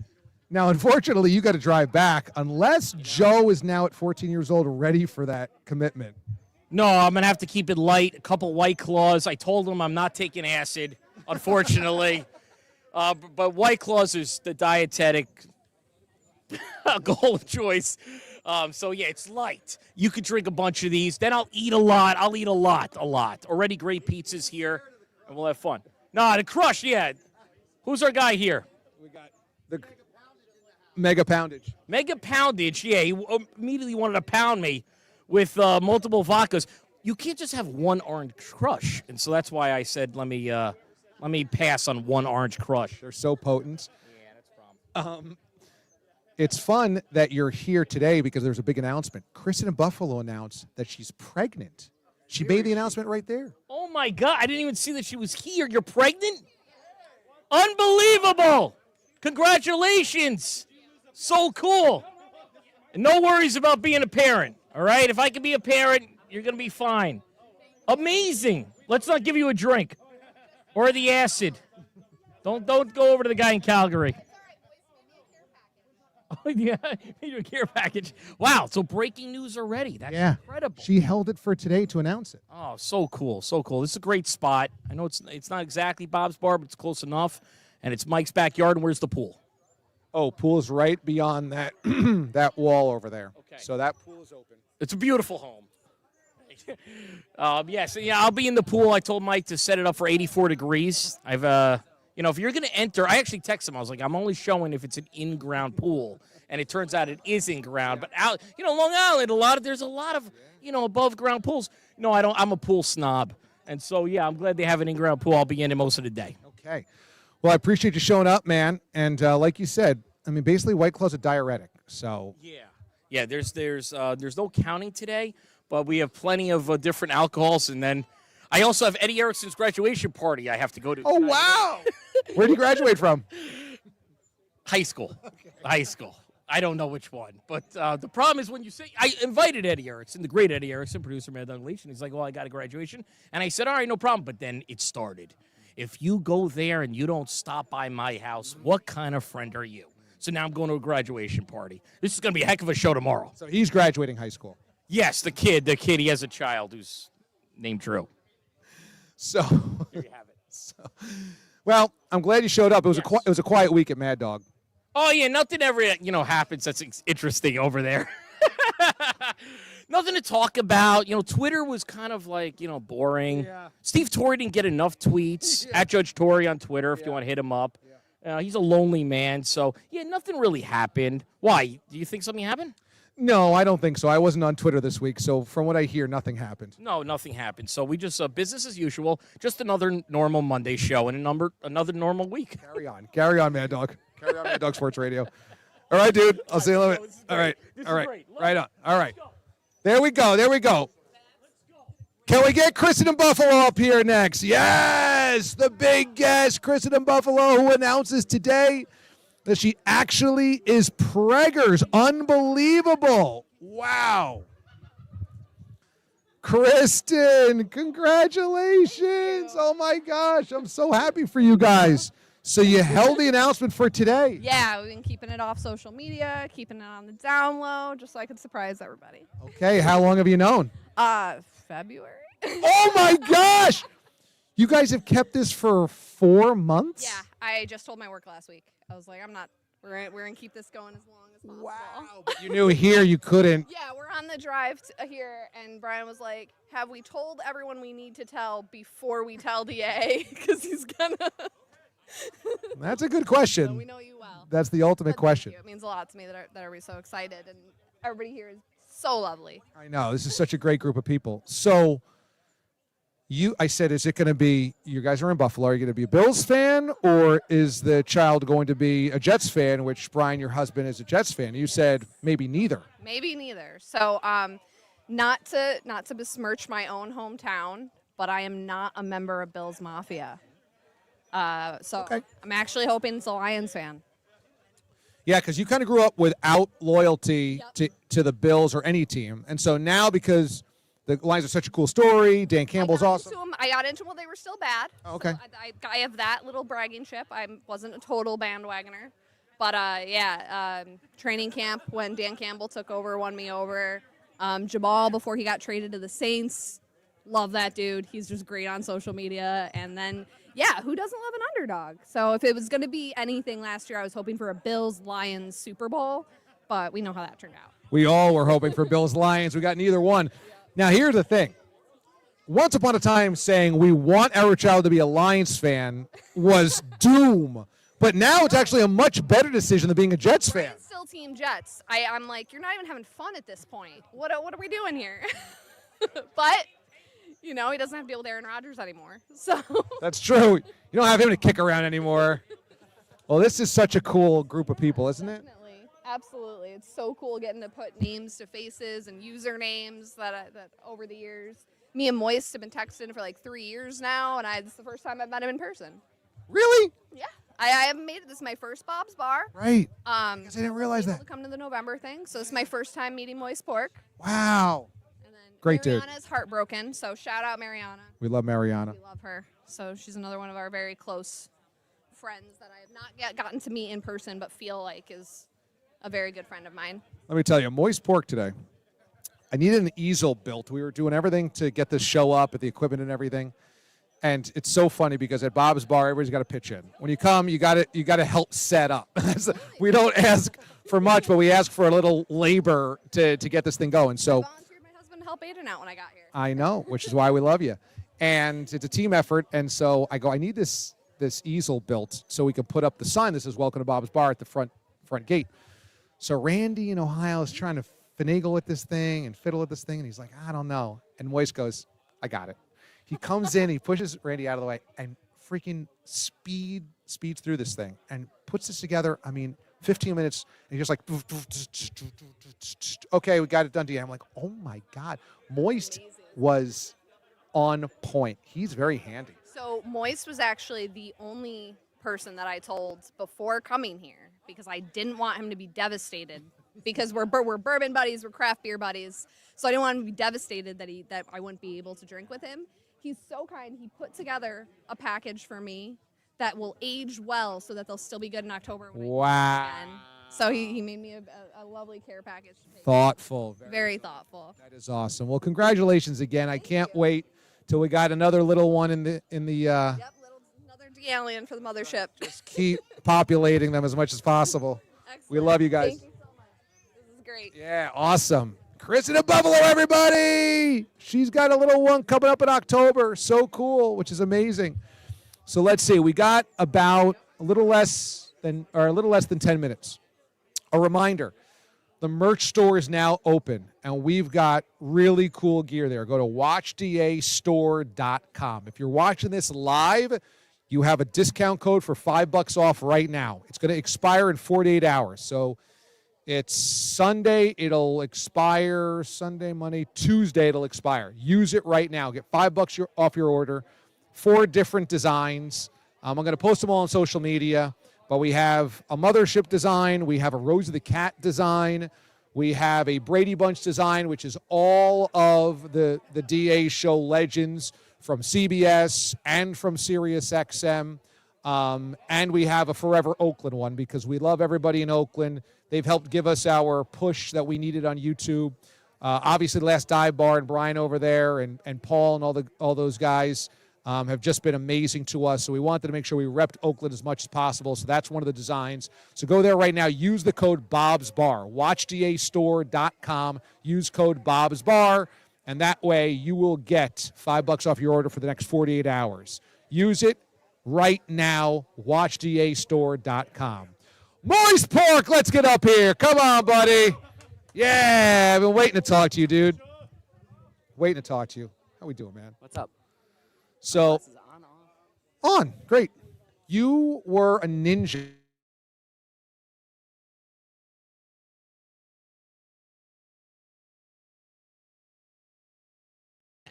now, unfortunately, you got to drive back unless Joe is now at 14 years old ready for that commitment. No, I'm going to have to keep it light. A couple White Claws. I told him I'm not taking acid, unfortunately. But White Claws is the dietetic goal of choice. So, yeah, it's light. You could drink a bunch of these. Then I'll eat a lot. A lot. Already great pizzas here, and we'll have fun. No, the Crush, yeah. Who's our guy here? We got the Mega Poundage. Mega Poundage, yeah. He immediately wanted to pound me with multiple vodkas. You can't just have one Orange Crush. And so that's why I said, let me pass on one Orange Crush. They're so potent. Yeah, that's a problem. It's fun that you're here today because there's a big announcement. Kristen in Buffalo announced that she's pregnant. She made the announcement right there. Oh, my God. I didn't even see that she was here. You're pregnant? Unbelievable. Congratulations. So cool. And no worries about being a parent, all right? If I can be a parent, you're going to be fine. Amazing. Let's not give you a drink or the acid. Don't go over to the guy in Calgary. Oh, yeah, your care package. Wow, so breaking news already. That's incredible. She held it for today to announce it. Oh, so cool, so cool. This is a great spot. I know it's not exactly Bob's Bar, but it's close enough. And it's Mike's backyard, and where's the pool? Oh, pool's right beyond that that wall over there. Okay. So that pool is open. It's a beautiful home. I'll be in the pool. I told Mike to set it up for 84 degrees. I've, if you're going to enter, I actually texted him. I was like, I'm only showing if it's an in-ground pool. And it turns out it is in-ground. But out, Long Island, there's a lot of, above-ground pools. No, I don't. I'm a pool snob. And so, I'm glad they have an in-ground pool. I'll be in it most of the day. Okay. Well, I appreciate you showing up, man. And like you said, basically White Claw's a diuretic. So Yeah. There's no counting today, but we have plenty of different alcohols. And then I also have Eddie Erickson's graduation party I have to go to. Oh, wow. Where'd you graduate from? High school. Okay. High school. I don't know which one. But the problem is when you say, I invited Eddie Erickson, the great Eddie Erickson, producer, Mad Dog Unleashed, and he's like, well, I got a graduation. And I said, all right, no problem. But then it started. If you go there and you don't stop by my house, what kind of friend are you? So now I'm going to a graduation party. This is going to be a heck of a show tomorrow. So he's graduating high school. Yes, the kid, he has a child who's named Drew. So There you have it. Well, I'm glad you showed up. It was a quiet week at Mad Dog. Oh, yeah, nothing ever, happens that's interesting over there. Nothing to talk about. Twitter was kind of like, boring. Yeah. Steve Torrey didn't get enough tweets. At Judge Torrey on Twitter if you want to hit him up. Yeah. He's a lonely man. So, nothing really happened. Why? Do you think something happened? No, I don't think so. I wasn't on Twitter this week, so from what I hear, nothing happened. No, nothing happened. So we just, business as usual, just another normal Monday show and another normal week. Carry on, Mad Dog. Carry on, Mad Dog Sports Radio. All right, dude. I'll see you in a little bit. All right. Right on. All right. There we go. Can we get Kristen and Buffalo up here next? Yes, the big guest, Kristen and Buffalo, who announces today that she actually is preggers. Unbelievable. Wow. Kristen, congratulations. Oh, my gosh. I'm so happy for you guys. So you held the announcement for today. Yeah, we've been keeping it off social media, keeping it on the down low, just so I could surprise everybody. Okay, how long have you known? February. Oh, my gosh. You guys have kept this for 4 months? Yeah, I just told my work last week. I was like, we're going to keep this going as long as possible. Wow. But you knew here you couldn't. Yeah, we're on the drive here, and Brian was like, have we told everyone we need to tell before we tell DA? Because he's going to... That's a good question. So we know you well. That's the ultimate question. It means a lot to me that everybody's so excited, and everybody here is so lovely. I know. This is such a great group of people. So I said, is it going to be, you guys are in Buffalo, are you going to be a Bills fan, or is the child going to be a Jets fan, which Brian, your husband, is a Jets fan? You said maybe neither. Maybe neither. So not to besmirch my own hometown, but I am not a member of Bills Mafia. Okay. I'm actually hoping it's a Lions fan. Yeah, because you kind of grew up without loyalty to the Bills or any team. And so now, because the Lions are such a cool story, Dan Campbell's awesome. I got into them while they were still bad. Oh, okay. So I have that little bragging chip. I wasn't a total bandwagoner. But, training camp when Dan Campbell took over, won me over. Jamal, before he got traded to the Saints, love that dude. He's just great on social media. And then... yeah, who doesn't love an underdog? So if it was going to be anything last year, I was hoping for a Bills-Lions Super Bowl, but we know how that turned out. We all were hoping for Bills-Lions. We got neither one. Now, here's the thing. Once upon a time, saying we want our child to be a Lions fan was doom. But now it's actually a much better decision than being a Jets fan. I'm still Team Jets. I'm like, you're not even having fun at this point. What are we doing here? But... he doesn't have to deal with Aaron Rodgers anymore. So that's true. You don't have him to kick around anymore. Well, this is such a cool group of people, isn't it? Definitely. Absolutely. It's so cool getting to put names to faces and usernames that over the years. Me and Moist have been texting for like 3 years now, and it's the first time I've met him in person. Really? Yeah. I haven't made it. This is my first Bob's Bar. Right. I guess I didn't realize that. To come to the November thing, so it's my first time meeting Moist Pork. Wow. Great dude. Mariana's heartbroken, so shout out Mariana. We love Mariana. We love her. So she's another one of our very close friends that I have not yet gotten to meet in person, but feel like is a very good friend of mine. Let me tell you, Moist Pork today. I needed an easel built. We were doing everything to get this show up at the equipment and everything. And it's so funny because at Bob's Bar, everybody's got to pitch in. When you come, you got to help set up. We don't ask for much, but we ask for a little labor to get this thing going. So I volunteered my husband to help Aiden out when I got here. I know, which is why we love you. And it's a team effort. And so I go, I need this easel built so we can put up the sign that says "Welcome to Bob's Bar" at the front gate. So Randy in Ohio is trying to finagle with this thing and fiddle with this thing, and he's like, I don't know. And Moise goes, I got it. He comes in, he pushes Randy out of the way, and freaking speeds through this thing and puts this together. I mean, 15 minutes, and he's just like, okay, we got it done to you. I'm like, oh my God. Moist was on point. He's very handy. So Moist was actually the only person that I told before coming here because I didn't want him to be devastated because we're bourbon buddies, we're craft beer buddies. So I didn't want him to be devastated that I wouldn't be able to drink with him. He's so kind. He put together a package for me that will age well so that they'll still be good in October. Wow. Again. So he made me a lovely care package. To take. Thoughtful. Very thoughtful. That is awesome. Well, congratulations again. I can't wait till we got another little one in the Yep, another DA-lien for the mothership. Just keep populating them as much as possible. Excellent. We love you guys. Thank you so much. This is great. Yeah, awesome. Kristen in Buffalo, everybody. She's got a little one coming up in October. So cool, which is amazing. So let's see. We got about a little less than 10 minutes. A reminder, the merch store is now open, and we've got really cool gear there. Go to watchdastore.com. If you're watching this live, you have a discount code for $5 off right now. It's going to expire in 48 hours. So it's Sunday. It'll expire Sunday, Monday, Tuesday. It'll expire. Use it right now. Get $5 off your order. 4 different designs. I'm going to post them all on social media. But we have a mothership design. We have a Rose the Cat design. We have a Brady Bunch design, which is all of the DA show legends from CBS and from Sirius XM. And we have a Forever Oakland one because we love everybody in Oakland. They've helped give us our push that we needed on YouTube. Obviously, the last dive bar and Brian over there and Paul and all those guys have just been amazing to us. So we wanted to make sure we repped Oakland as much as possible. So that's one of the designs. So go there right now. Use the code Bob's Bar. WatchDAStore.com. Use code Bob's Bar. And that way you will get $5 off your order for the next 48 hours. Use it right now. WatchDAStore.com. Moist Pork, let's get up here. Come on, buddy. Yeah, I've been waiting to talk to you, dude. Waiting to talk to you. How we doing, man? What's up? So, on. Great. You were a ninja.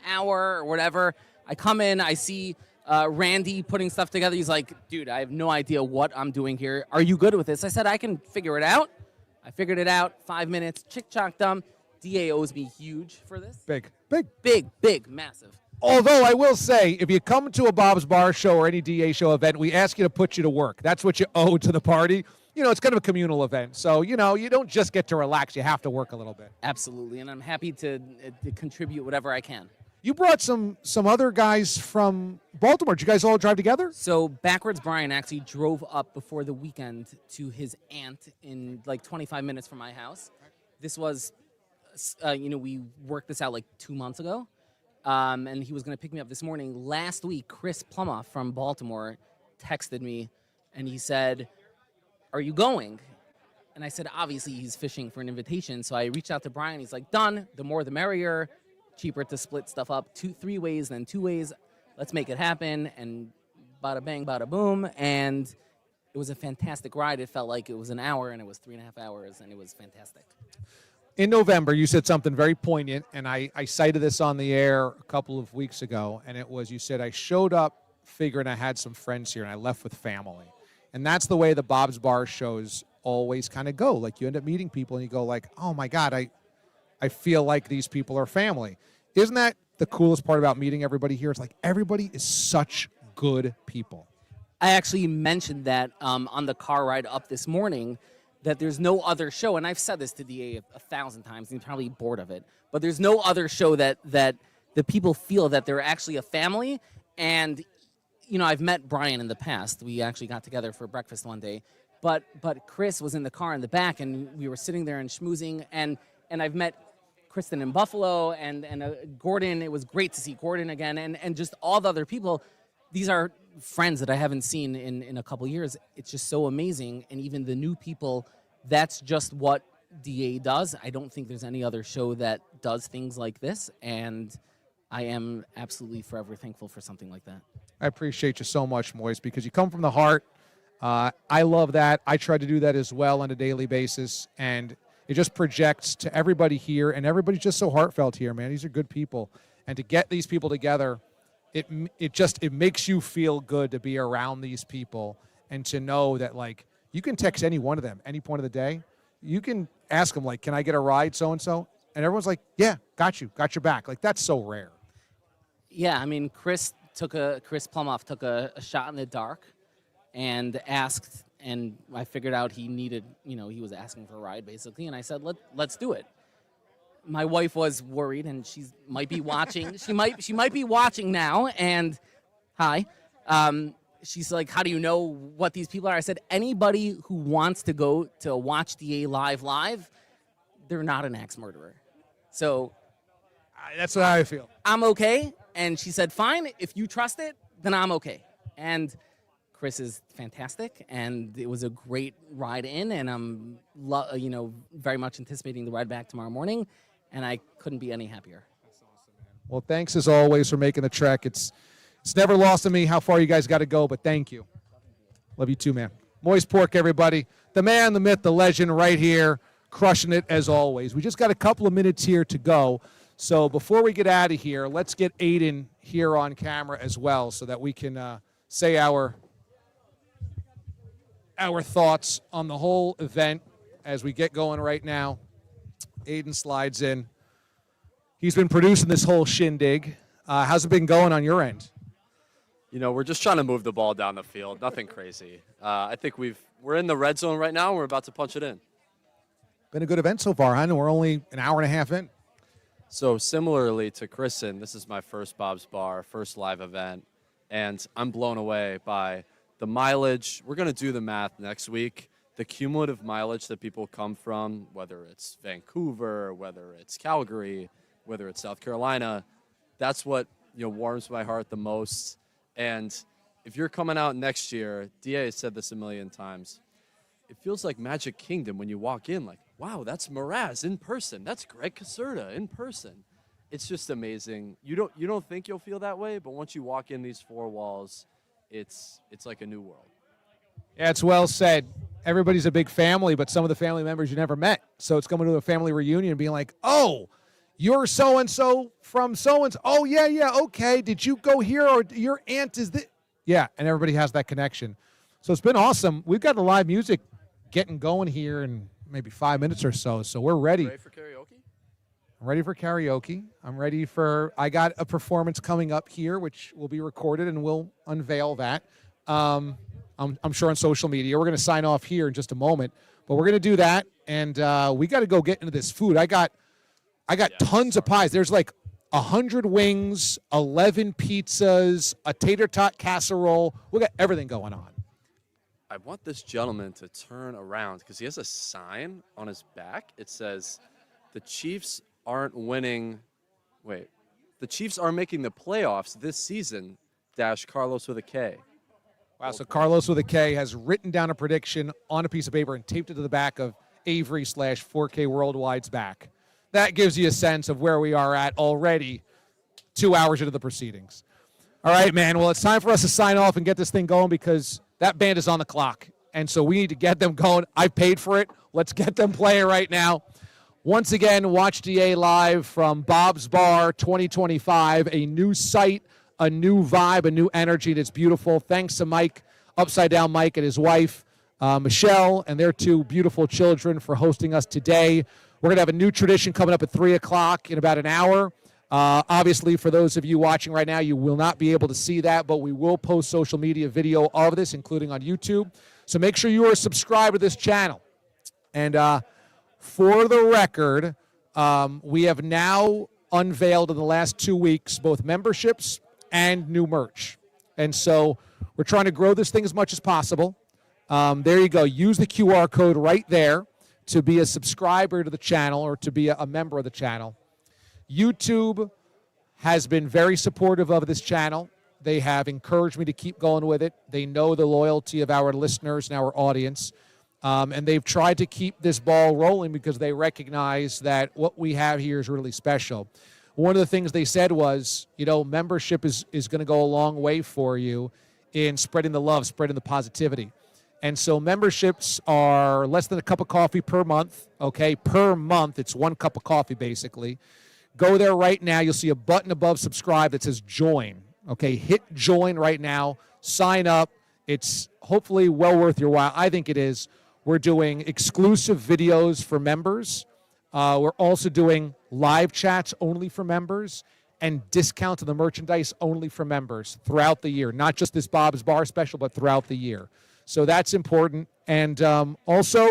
Hour or whatever. I come in, I see Randy putting stuff together. He's like, dude, I have no idea what I'm doing here. Are you good with this? I said, I can figure it out. I figured it out. 5 minutes. Chick-chock dumb. DA owes me huge for this. Big, massive. Although I will say, if you come to a Bob's Bar show or any DA show event, we ask you to put you to work. That's what you owe to the party. You know, it's kind of a communal event. So, you know, you don't just get to relax. You have to work a little bit. Absolutely. And I'm happy to contribute whatever I can. You brought some other guys from Baltimore. Did you guys all drive together? So Backwards Brian actually drove up before the weekend to his aunt in like 25 minutes from my house. This was, we worked this out like 2 months ago. And he was going to pick me up this morning. Last week, Chris Plumoff from Baltimore texted me, and he said, are you going? And I said, obviously, he's fishing for an invitation. So I reached out to Brian. He's like, done. The more the merrier. Cheaper to split stuff up 3 ways than 2 ways. Let's make it happen. And bada bang, bada boom. And it was a fantastic ride. It felt like it was an hour, and it was 3.5 hours, and it was fantastic. In November, you said something very poignant, and I cited this on the air a couple of weeks ago, and it was, you said, I showed up figuring I had some friends here, and I left with family. And that's the way the Bob's Bar shows always kind of go. Like, you end up meeting people, and you go like, oh, my God, I feel like these people are family. Isn't that the coolest part about meeting everybody here? It's like everybody is such good people. I actually mentioned that on the car ride up this morning, that there's no other show, and I've said this to DA 1,000 times, and he's probably bored of it, but there's no other show that the people feel that they're actually a family, And, you know, I've met Brian in the past. We actually got together for breakfast one day. But Chris was in the car in the back, and we were sitting there and schmoozing. And I've met Kristen in Buffalo and Gordon. It was great to see Gordon again, and just all the other people. These are friends that I haven't seen in a couple years. It's just so amazing. And even the new people, that's just what DA does. I don't think there's any other show that does things like this. And I am absolutely forever thankful for something like that. I appreciate you so much, Moise, because you come from the heart. I love that. I try to do that as well on a daily basis. And it just projects to everybody here. And everybody's just so heartfelt here, man. These are good people. And to get these people together, it makes you feel good to be around these people and to know that, like, you can text any one of them any point of the day. You can ask them, like, can I get a ride so-and-so? And everyone's like, yeah, got you, got your back. Like, that's so rare. Yeah, I mean, Chris Plumoff took a shot in the dark and asked, and I figured out he needed, you know, he was asking for a ride basically, and I said, let's do it. My wife was worried, and she might be watching. she might be watching now. And hi, she's like, "How do you know what these people are?" I said, "Anybody who wants to go to watch DA live, they're not an axe murderer." So that's how I feel. I'm okay. And she said, "Fine, if you trust it, then I'm okay." And Chris is fantastic, and it was a great ride in, and I'm very much anticipating the ride back tomorrow morning. And I couldn't be any happier. That's awesome, man. Well, thanks as always for making the trek. It's never lost on me how far you guys got to go, but thank you. Love you too, man. Moise Pork, everybody. The man, the myth, the legend right here, crushing it as always. We just got a couple of minutes here to go. So before we get out of here, let's get Aiden here on camera as well so that we can say our thoughts on the whole event as we get going right now. Aiden slides in. He's been producing this whole shindig. How's it been going on your end? You know, we're just trying to move the ball down the field. Nothing crazy. I think we're in the red zone right now. And we're about to punch it in. Been a good event so far, huh? And we're only an hour and a half in. So similarly to Kristen, this is my first Bob's Bar, first live event. And I'm blown away by the mileage. We're going to do the math next week. The cumulative mileage that people come from, whether it's Vancouver, whether it's Calgary, whether it's South Carolina, that's what warms my heart the most. And if you're coming out next year, DA has said this a million times, it feels like Magic Kingdom when you walk in, like, wow, that's Mraz in person. That's Greg Caserta in person. It's just amazing. You don't think you'll feel that way, but once you walk in these four walls, it's like a new world. Yeah, it's well said. Everybody's a big family, but some of the family members you never met. So it's coming to a family reunion and being like, oh, you're so-and-so from so-and-so. Oh, yeah, okay. Did you go here, or your aunt is this? Yeah, and everybody has that connection. So it's been awesome. We've got the live music getting going here in maybe 5 minutes or so. So we're ready. Ready for karaoke? I'm ready for karaoke. I got a performance coming up here, which will be recorded, and we'll unveil that. I'm sure on social media. We're going to sign off here in just a moment, but we're going to do that, and we got to go get into this food. I got tons of pies. There's like 100 wings, 11 pizzas, a tater tot casserole. We got everything going on. I want this gentleman to turn around because he has a sign on his back. It says, the Chiefs aren't winning. Wait, the Chiefs are making the playoffs this season, Carlos with a K. Wow, so Carlos with a K has written down a prediction on a piece of paper and taped it to the back of Avery/4K Worldwide's back. That gives you a sense of where we are at already 2 hours into the proceedings. All right, man. Well, it's time for us to sign off and get this thing going because that band is on the clock. And so we need to get them going. I paid for it. Let's get them playing right now. Once again, watch DA live from Bob's Bar 2025, a new site, a new vibe, a new energy that's beautiful. Thanks to Mike, Upside Down Mike, and his wife, Michelle, and their two beautiful children for hosting us today. We're going to have a new tradition coming up at 3 o'clock in about an hour. Obviously, for those of you watching right now, you will not be able to see that, but we will post social media video of this, including on YouTube. So make sure you are subscribed to this channel. And for the record, we have now unveiled in the last 2 weeks both memberships and new merch. And so we're trying to grow this thing as much as possible. There you go. Use the QR code right there to be a subscriber to the channel or to be a member of the channel. YouTube has been very supportive of this channel. They have encouraged me to keep going with it. They know the loyalty of our listeners and our audience. And they've tried to keep this ball rolling because they recognize that what we have here is really special. One of the things they said was, membership is going to go a long way for you in spreading the love, spreading the positivity. And so memberships are less than a cup of coffee per month, okay? Per month, it's 1 cup of coffee, basically. Go there right now. You'll see a button above subscribe that says join, okay? Hit join right now. Sign up. It's hopefully well worth your while. I think it is. We're doing exclusive videos for members. We're also doing live chats only for members and discounts on the merchandise only for members throughout the year. Not just this Bob's Bar special, but throughout the year. So that's important. And also,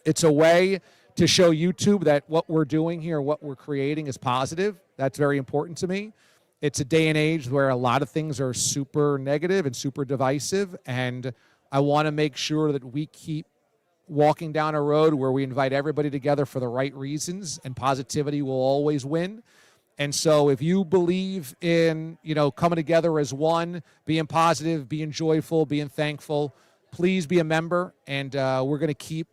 it's a way to show YouTube that what we're doing here, what we're creating is positive. That's very important to me. It's a day and age where a lot of things are super negative and super divisive. And I want to make sure that we keep walking down a road where we invite everybody together for the right reasons, and positivity will always win. And so if you believe in, coming together as one, being positive, being joyful, being thankful, please be a member, and we're going to keep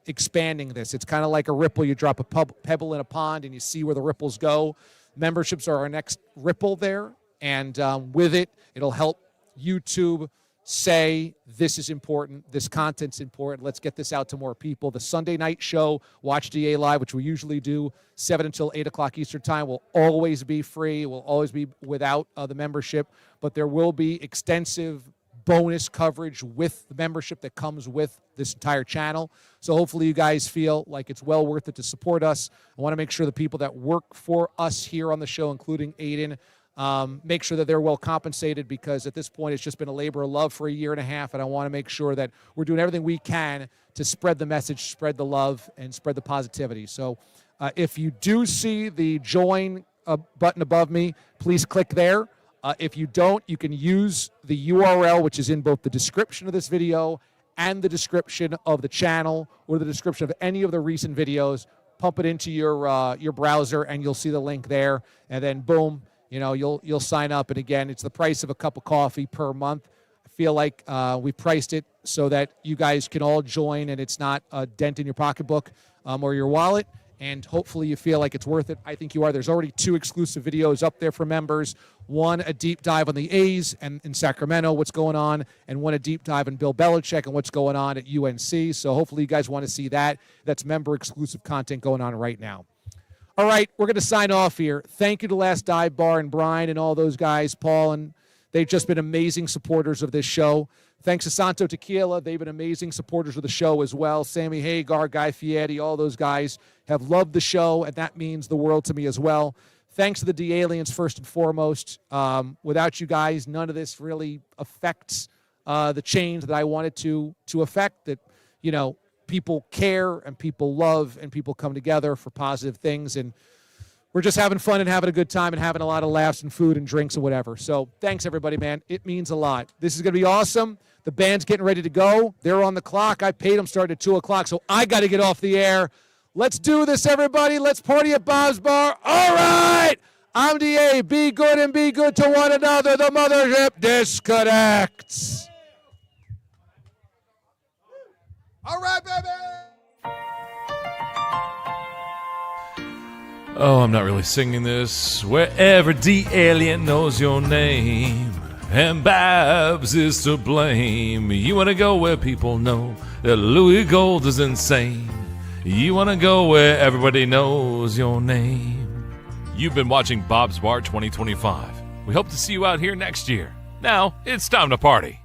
expanding this. It's kind of like a ripple. You drop a pebble in a pond, and you see where the ripples go. Memberships are our next ripple there, and with it, it'll help YouTube say this is important, this content's important, let's get this out to more people. The Sunday night show, Watch DA Live, which we usually do 7 until 8 o'clock Eastern Time, will always be free, will always be without the membership, but there will be extensive bonus coverage with the membership that comes with this entire channel. So hopefully you guys feel like it's well worth it to support us. I want to make sure the people that work for us here on the show, including Aiden, make sure that they're well compensated, because at this point it's just been a labor of love for a year and a half, and I want to make sure that we're doing everything we can to spread the message, spread the love, and spread the positivity. So if you do see the join button above me, please click there. If you don't, you can use the URL, which is in both the description of this video and the description of the channel, or the description of any of the recent videos. Pump it into your browser, and you'll see the link there, and then boom, you'll sign up. And again, it's the price of a cup of coffee per month. I feel like we priced it so that you guys can all join, and it's not a dent in your pocketbook or your wallet. And hopefully you feel like it's worth it. I think you are. There's already 2 exclusive videos up there for members. One, a deep dive on the A's and in Sacramento, what's going on, and one, a deep dive on Bill Belichick and what's going on at UNC. So hopefully you guys want to see that. That's member-exclusive content going on right now. All right, we're going to sign off here. Thank you to Last Dive Bar and Brian and all those guys, Paul, and they've just been amazing supporters of this show. Thanks to Santo Tequila. They've been amazing supporters of the show as well. Sammy Hagar, Guy Fieri, all those guys have loved the show, and that means the world to me as well. Thanks to the DA-liens first and foremost. Without you guys, none of this really affects the change that I wanted to affect, that, people care and people love and people come together for positive things. And we're just having fun and having a good time and having a lot of laughs and food and drinks and whatever. So thanks, everybody, man. It means a lot. This is going to be awesome. The band's getting ready to go. They're on the clock. I paid them starting at 2 o'clock, so I got to get off the air. Let's do this, everybody. Let's party at Bob's Bar. All right. I'm DA. Be good and be good to one another. The mothership disconnects. All right, baby. Oh, I'm not really singing this. Wherever DA-lien knows your name, and Babs is to blame. You want to go where people know that Louis Gold is insane. You want to go where everybody knows your name. You've been watching Bob's Bar 2025. We hope to see you out here next year. Now, it's time to party.